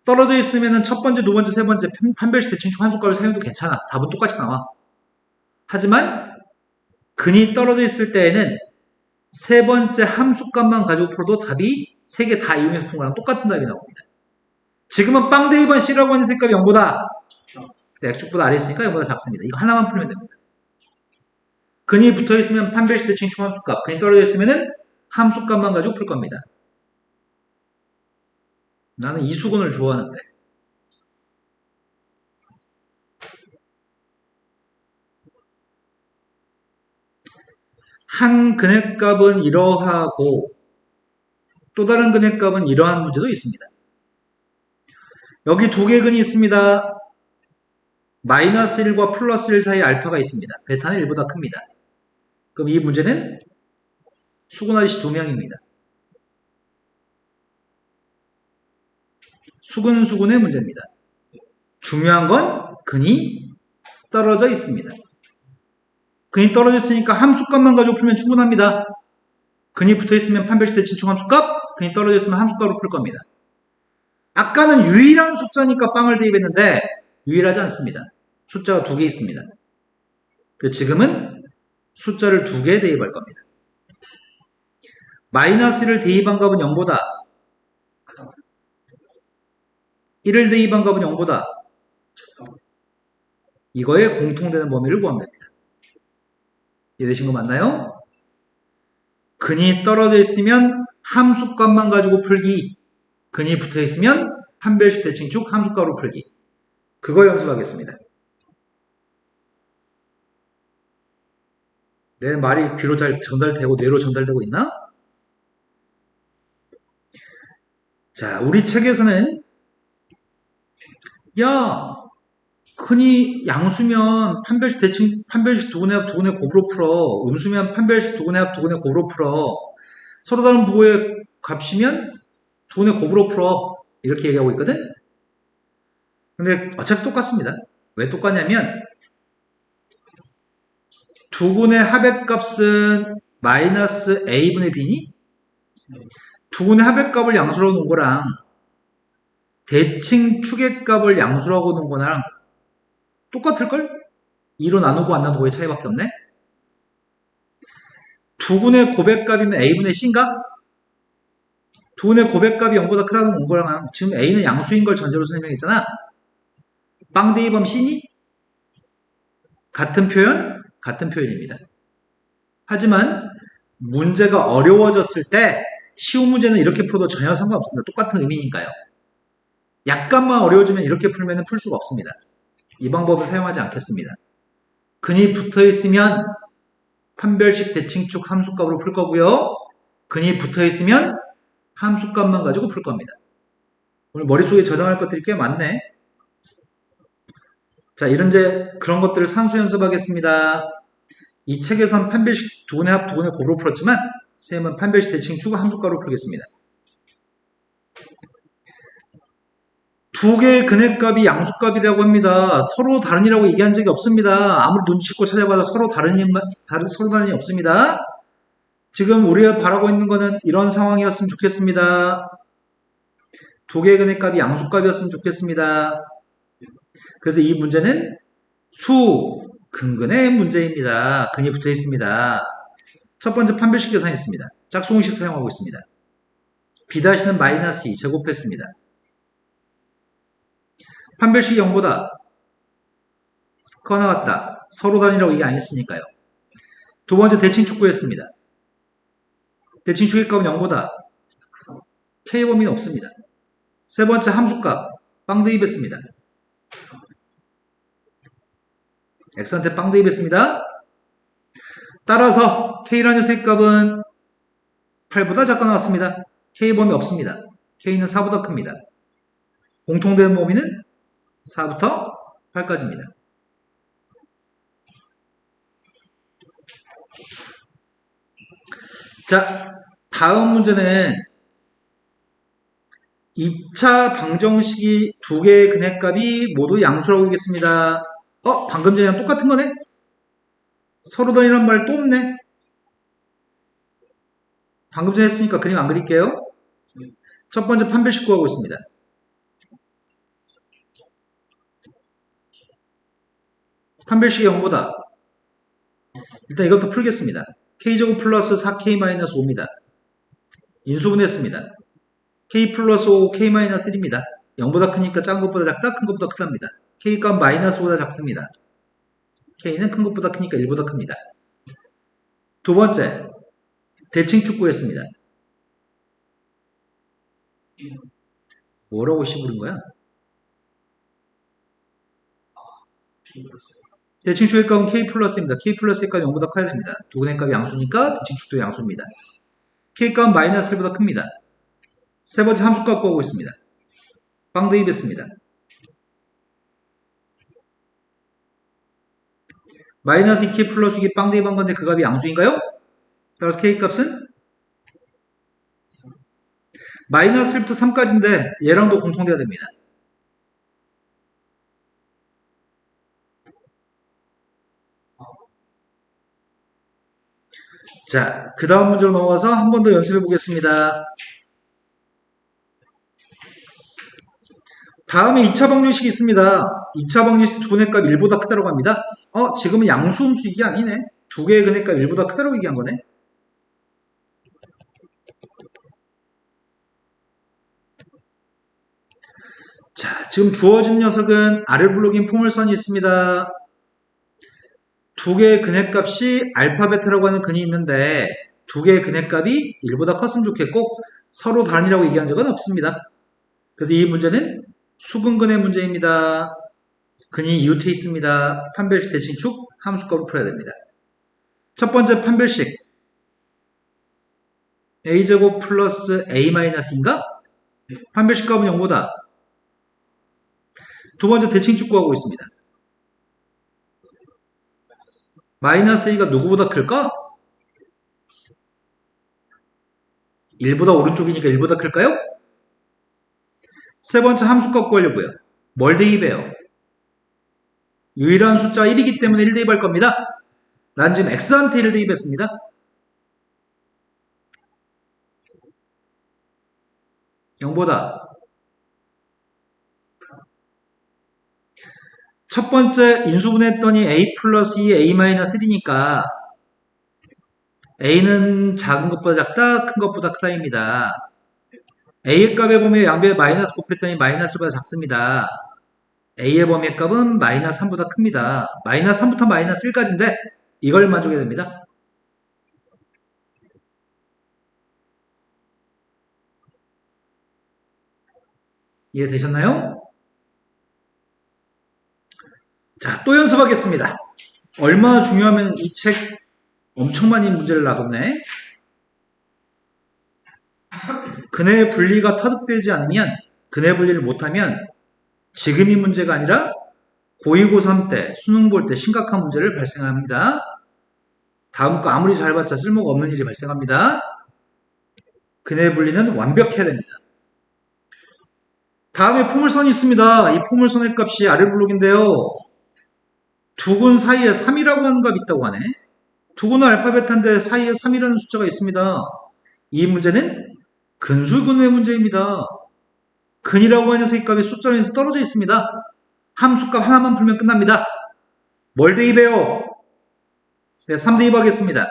떨어져 있으면 첫 번째, 두 번째, 세 번째 판별식 대칭축 함수값을 사용해도 괜찮아. 답은 똑같이 나와. 하지만 근이 떨어져 있을 때에는 세 번째 함수값만 가지고 풀어도 답이 세 개 다 이용해서 푼 거랑 똑같은 답이 나옵니다. 지금은 빵 대입한 C라고 하는 색값이 0보다 X축보다 아래 있으니까 0보다 작습니다. 이거 하나만 풀면 됩니다. 근이 붙어 있으면 판별식 대칭축 함수값, 근이 떨어져 있으면 함수값만 가지고 풀 겁니다. 나는 이 수근을 좋아하는데. 한 근의 값은 이러하고 또 다른 근의 값은 이러한 문제도 있습니다. 여기 두 개의 근이 있습니다. 마이너스 1과 플러스 1 사이에 알파가 있습니다. 베타는 1보다 큽니다. 그럼 이 문제는 수근 아저씨 두 명입니다. 수근의 문제입니다. 중요한 건 근이 떨어져 있습니다. 근이 떨어져 있으니까 함수값만 가지고 풀면 충분합니다. 근이 붙어 있으면 판별식 대칭축 함수값, 근이 떨어져 있으면 함수값으로 풀 겁니다. 아까는 유일한 숫자니까 빵을 대입했는데 유일하지 않습니다. 숫자가 두 개 있습니다. 그래서 지금은 숫자를 두 개 대입할 겁니다. 마이너스 1을 대입한 값은 0보다 1을 대입한 값은 0보다 이거에 공통되는 범위를 구하면 됩니다. 이해되신 거 맞나요? 근이 떨어져 있으면 함수값만 가지고 풀기, 근이 붙어 있으면 판별식 대칭축 함수값으로 풀기. 그거 연습하겠습니다. 내 말이 귀로 잘 전달되고 뇌로 전달되고 있나? 자, 우리 책에서는 야, 흔히 양수면 판별식 대칭, 판별식 두근의 합 두근의 곱으로 풀어. 음수면 판별식 두근의 합 두근의 곱으로 풀어. 서로 다른 부호의 값이면 두근의 곱으로 풀어. 이렇게 얘기하고 있거든? 근데 어차피 똑같습니다. 왜 똑같냐면 두근의 합의 값은 마이너스 a분의 b니? 두근의 합의 값을 양수로 놓은 거랑 대칭 축의 값을 양수라고 놓은 거랑 똑같을걸? 2로 나누고 안 나누고의 차이밖에 없네? 두근의 곱의 값이면 a분의 c인가? 두근의 곱의 값이 0보다 크다는 거랑 지금 a는 양수인 걸 전제로 설명했잖아. 빵대입하면 c니? 같은 표현? 같은 표현입니다. 하지만 문제가 어려워졌을 때 쉬운 문제는 이렇게 풀어도 전혀 상관없습니다. 똑같은 의미니까요. 약간만 어려워지면 이렇게 풀면 풀 수가 없습니다. 이 방법을 사용하지 않겠습니다. 근이 붙어 있으면 판별식 대칭축 함수값으로 풀 거고요. 근이 붙어 있으면 함수값만 가지고 풀 겁니다. 오늘 머릿속에 저장할 것들이 꽤 많네. 자, 그런 것들을 산수 연습하겠습니다. 이 책에선 판별식 두근의 합 두근의 곱으로 풀었지만 쌤은 판별식 대칭축 함수값으로 풀겠습니다. 두 개의 근해값이 양수값이라고 합니다. 서로 다른이라고 얘기한 적이 없습니다. 아무리 눈치껏 찾아봐도 서로 다른 이 없습니다. 지금 우리가 바라고 있는 거는 이런 상황이었으면 좋겠습니다. 두 개의 근해값이 양수값이었으면 좋겠습니다. 그래서 이 문제는 근근의 문제입니다. 근이 붙어 있습니다. 첫 번째 판별식 계산했습니다. 짝수공식 사용하고 있습니다. b-는 마이너스 2 제곱했습니다. 판별식이 0보다 커나 같다. 서로 다른이라고 얘기 안 했으니까요. 두 번째 대칭축 구했습니다. 대칭축의 값은 0보다 k 범위는 없습니다. 세 번째 함수값 빵 대입했습니다. x한테 빵 대입했습니다. 따라서 k라는 녀석의 값은 8보다 작가 나왔습니다. k 범위 없습니다. k는 4보다 큽니다. 공통된 범위는 4부터 8까지입니다. 자, 다음 문제는 2차 방정식이 두 개의 근해값이 모두 양수라고 하겠습니다. 방금 전이랑 똑같은 거네? 서로 다른이란 말 또 없네? 방금 전에 했으니까 그림 안 그릴게요. 첫 번째 판별식 구하고 있습니다. 판별식이 0보다 일단 이것부터 풀겠습니다. k제곱 플러스 4k-5입니다. 인수분해했습니다. k 플러스 5, k-1입니다. 0보다 크니까 작은 것보다 작다, 큰 것보다 크답니다. k값 마이너스 5보다 작습니다. k는 큰 것보다 크니까 1보다 큽니다. 두 번째, 대칭축 구했습니다. 뭐라고 씹으른 거야? 대칭축의 값은 k 플러스입니다. k 플러스의 값이 0보다 커야 됩니다. 두근의 값이 양수니까 대칭축도 양수입니다. k 값은 마이너스 1보다 큽니다. 세 번째 함수값 구하고 있습니다. 빵 대입했습니다. 마이너스 2k 플러스 2개 빵 대입한 건데 그 값이 양수인가요? 따라서 k 값은 마이너스 1부터 3까지인데 얘랑도 공통돼야 됩니다. 자, 그 다음 문제로 넘어가서 한 번 더 연습해 보겠습니다. 다음에 2차 방정식이 있습니다. 2차 방정식 두 근해값 1보다 크다고 합니다. 지금은 양수음수 이게 아니네. 두 개의 근해값 1보다 크다고 얘기한 거네. 자, 지금 주어진 녀석은 아래로 불러긴 포물선이 있습니다. 두 개의 근해값이 알파 베타라고 하는 근이 있는데 두 개의 근해값이 1보다 컸으면 좋겠고 서로 다른이라고 얘기한 적은 없습니다. 그래서 이 문제는 수근근의 문제입니다. 근이 이웃에 있습니다. 판별식 대칭축 함수값을 풀어야 됩니다. 첫 번째 판별식 a제곱 플러스 a-인가? 판별식 값은 0보다. 두 번째 대칭축 구하고 있습니다. 마이너스 a가 누구보다 클까? 1보다 오른쪽이니까 1보다 클까요? 세 번째 함수값 구하려고요. 뭘 대입해요? 유일한 숫자 1이기 때문에 1 대입할 겁니다. 난 지금 x한테 1을 대입했습니다. 0보다. 첫 번째 인수분해했더니 a 플러스 2, a 마이너스 1이니까 a는 작은 것보다 작다, 큰 것보다 크다입니다. a의 값에 보면 양변에 마이너스 곱했더니 마이너스보다 작습니다. a의 범위의 값은 마이너스 3보다 큽니다. 마이너스 3부터 마이너스 1까지인데 이걸 만족해야 됩니다. 이해되셨나요? 자, 또 연습하겠습니다. 얼마나 중요하면 이 책 엄청 많이 문제를 놔뒀네. 근해 분리가 터득되지 않으면, 근해 분리를 못하면 지금이 문제가 아니라 고2, 고3 때, 수능 볼 때 심각한 문제를 발생합니다. 다음 거 아무리 잘 봤자 쓸모가 없는 일이 발생합니다. 근해 분리는 완벽해야 됩니다. 다음에 포물선이 있습니다. 이 포물선의 값이 아래 블록인데요. 두 근 사이에 3이라고 하는 값이 있다고 하네. 두 근은 알파벳인데 사이에 3이라는 숫자가 있습니다. 이 문제는 근수근의 문제입니다. 근이라고 하는 녀석의 값이 숫자에서 떨어져 있습니다. 함수값 하나만 풀면 끝납니다. 뭘 대입해요? 네, 3 대입하겠습니다.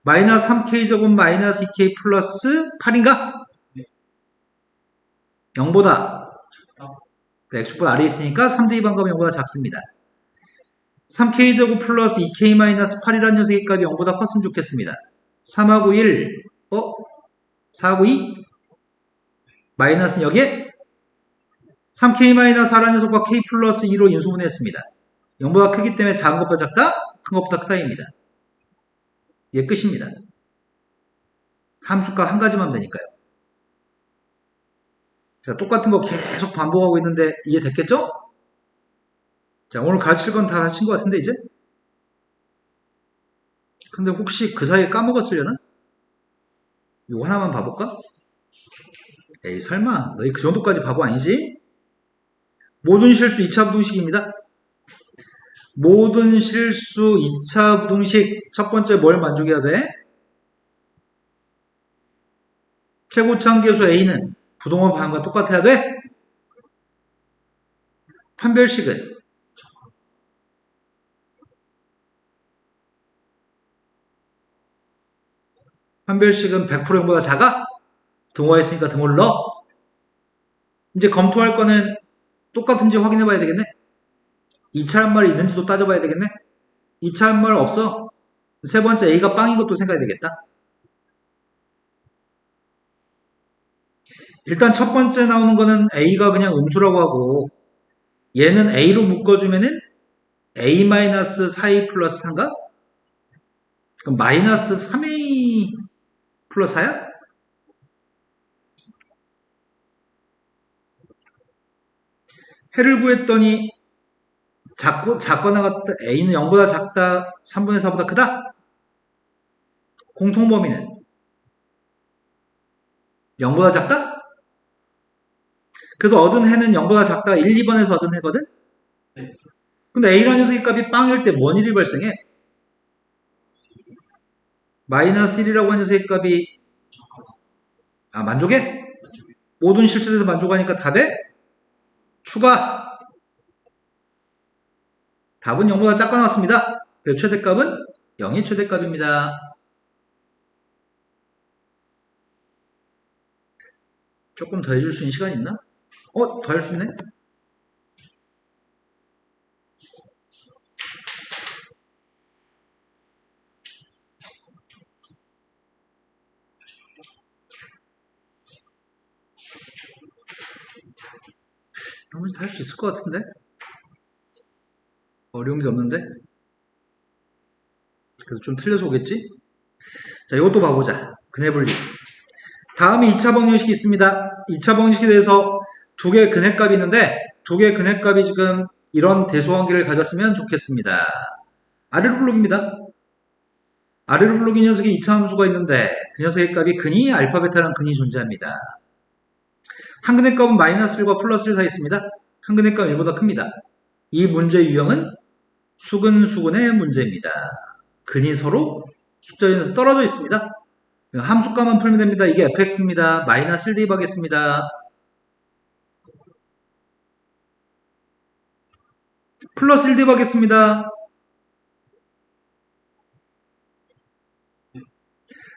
마이너스 3k제곱 마이너스 2k 플러스 8인가? 0보다 네, x축보다 아래에 있으니까 3 대입한 값이 0보다 작습니다. 3k제곱 플러스 2k 마이너스 8이라는 녀석의 값이 0보다 컸으면 좋겠습니다. 3하고 1, 4하고 2, 마이너스는 여기에 3k 마이너스 4라는 녀석과 k 플러스 2로 인수분해했습니다. 0보다 크기 때문에 작은 것보다 작다, 큰 것보다 크다입니다. 이게 끝입니다. 함수값 한 가지만 하면 되니까요. 제가 똑같은 거 계속 반복하고 있는데 이해됐겠죠? 자, 오늘 가르칠 건 다 가르친 것 같은데 이제? 근데 혹시 그 사이에 까먹었으려나? 이거 하나만 봐볼까? 에이 설마 너희 그 정도까지 바보 아니지? 모든 실수 2차 부등식입니다. 모든 실수 2차 부등식 첫 번째 뭘 만족해야 돼? 최고차함계수 a는 부동호 반응과 똑같아야 돼? 판별식은 판별식은 100%보다 작아? 동호가 있으니까 동호를 넣어? 이제 검토할 거는 똑같은지 확인해 봐야 되겠네? 2차 한 말이 있는지도 따져봐야 되겠네? 2차 한 말 없어? 세 번째 a가 빵인 것도 생각해야 되겠다. 일단 첫 번째 나오는 거는 a가 그냥 음수라고 하고 얘는 a로 묶어주면은 a-4a 플러스 3가? 그럼 마이너스 3a 플러스 4야? 해를 구했더니 작거나 같다. a는 0보다 작다. 3분의 4보다 크다. 공통범위는 0보다 작다? 그래서 얻은 해는 0보다 작다. 1, 2번에서 얻은 해거든? 근데 a라는 녀석의 값이 빵일 때 뭔 일이 발생해? 마이너스 1이라고 하는 녀석의 값이 만족해? 모든 실수에서 만족하니까 답에 추가. 답은 0보다 작가 나왔습니다. 그래서 최대값은 0이 최대값입니다. 조금 더 해줄 수 있는 시간 있나? 더 할 수 있네? 문제 할 수 있을 것 같은데? 어려운 게 없는데? 그래도 좀 틀려서 오겠지? 자, 이것도 봐보자. 근해 분리. 다음에 2차 방정식이 있습니다. 2차 방정식에 대해서 두 개의 근해값이 있는데 두 개의 근해값이 지금 이런 대소관계를 가졌으면 좋겠습니다. 아래로 블록입니다. 아래로 블록이 녀석에 2차 함수가 있는데 그 녀석의 값이 근이 알파 베타라는 근이 존재합니다. 한 근의 값은 마이너스 1과 플러스 1 사이 있습니다. 한 근의 값은 1보다 큽니다. 이 문제의 유형은 수근수근의 문제입니다. 근이 서로 숫자에서 떨어져 있습니다. 함수값만 풀면 됩니다. 이게 fx입니다. 마이너스 1 대입하겠습니다. 플러스 1 대입하겠습니다.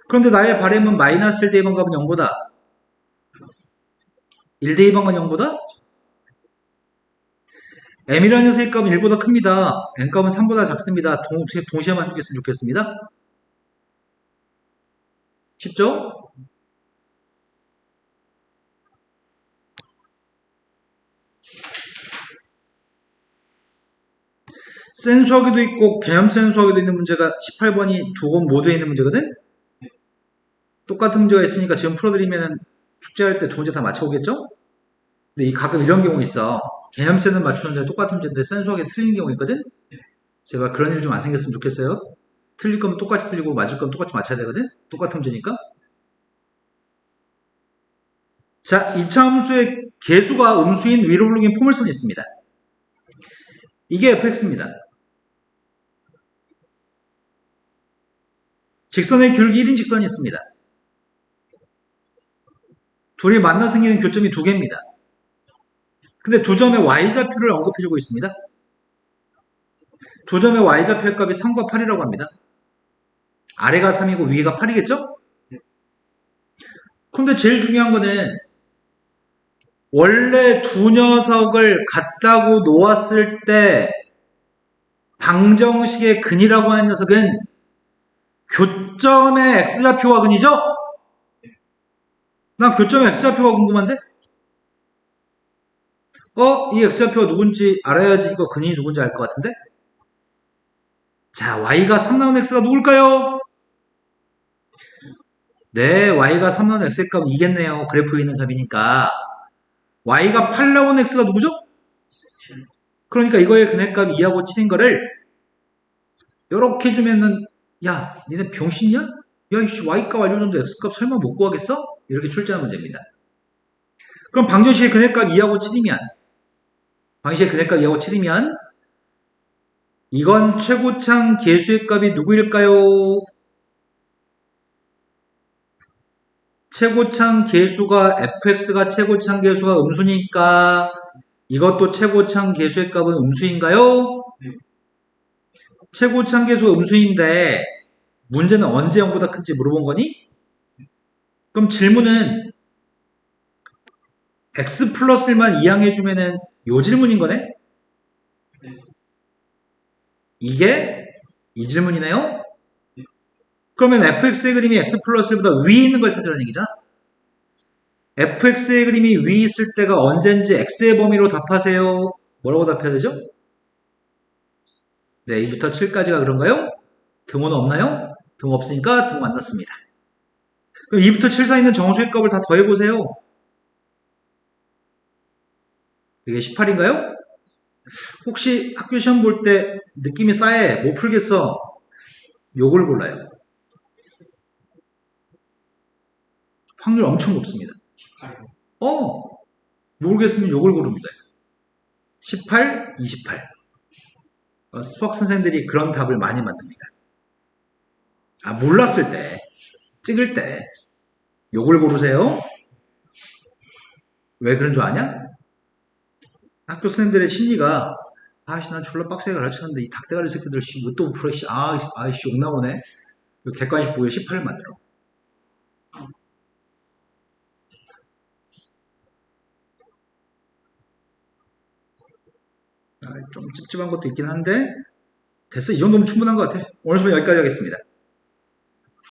그런데 나의 바램은 마이너스 1 대입한 값은 0보다 1 대입한 건 0보다 m이라는 녀석의 값은 1보다 큽니다. n값은 3보다 작습니다. 동시에 만족했으면 좋겠습니다. 쉽죠? 센수하기도 있고 개념 센수하기도 있는 문제가 18번이 두 권 모두에 있는 문제거든? 똑같은 문제가 있으니까 지금 풀어드리면 숙제할 때 두 문제 다 맞춰오겠죠? 근데 가끔 이런 경우 있어. 개념센은 맞추는데 똑같은 문제인데 센수하게 틀린 경우 있거든? 제발 그런 일 좀 안 생겼으면 좋겠어요. 틀릴 거면 똑같이 틀리고 맞을 거면 똑같이 맞춰야 되거든? 똑같은 문제니까. 자, 2차 함수의 개수가 음수인 위로 블록인 포물선이 있습니다. 이게 fx입니다. 직선의 기울기 1인 직선이 있습니다. 둘이 만나 생기는 교점이 두 개입니다. 근데 두 점의 y좌표를 언급해주고 있습니다. 두 점의 y좌표의 값이 3과 8이라고 합니다. 아래가 3이고 위가 8이겠죠? 근데 제일 중요한 거는 원래 두 녀석을 같다고 놓았을 때 방정식의 근이라고 하는 녀석은 교점의 x좌표가 근이죠? 난 교점의 x좌표가 궁금한데? 이 x좌표가 누군지 알아야지 이거 근이 누군지 알 것 같은데? 자, y가 3 나오는 x가 누굴까요? 네, y가 3 나오는 x의 값은 이겠네요. 그래프에 있는 점이니까. y가 8 나오는 x가 누구죠? 그러니까 이거의 근해값 2하고 7인 거를 이렇게 주면은 야, 니네 병신이야? 야, 이씨 y값 알려줬는데 x값 설마 못 구하겠어? 이렇게 출제하는 문제입니다. 그럼 방정식의 근해값 2하고 7이면 방정식의 근해값 2하고 7이면 이건 최고창 계수의 값이 누구일까요? 최고창 계수가 fx가 최고창 계수가 음수니까 이것도 최고창 계수의 값은 음수인가요? 최고창 계수가 음수인데 문제는 언제 0보다 큰지 물어본 거니? 그럼 질문은 x 플러스 1만 이항해주면은 요 질문인 거네? 이게 이 질문이네요? 그러면 fx의 그림이 x 플러스 1보다 위에 있는 걸 찾으라는 얘기잖아? fx의 그림이 위에 있을 때가 언젠지 x의 범위로 답하세요. 뭐라고 답해야 되죠? 네, 2부터 7까지가 그런가요? 등호는 없나요? 등 없으니까 등 만났습니다. 그럼 2부터 7 사이 있는 정수의 값을 다 더해보세요. 이게 18인가요? 혹시 학교 시험 볼 때 느낌이 싸해 못 풀겠어? 요걸 골라요. 확률 엄청 높습니다. 모르겠으면 요걸 고릅니다. 18, 28. 수학 선생들이 그런 답을 많이 만듭니다. 몰랐을 때, 찍을 때 요걸 고르세요. 왜 그런 줄 아냐? 학교 선생들의 심리가 난 졸라 빡세게 가르쳤는데 이 닭대가리 새끼들 왜 또 풀어 아이씨 욕 나오네. 객관식 보기에 18을 만들어. 좀 찝찝한 것도 있긴 한데 됐어. 이 정도면 충분한 것 같아. 오늘 수업 여기까지 하겠습니다.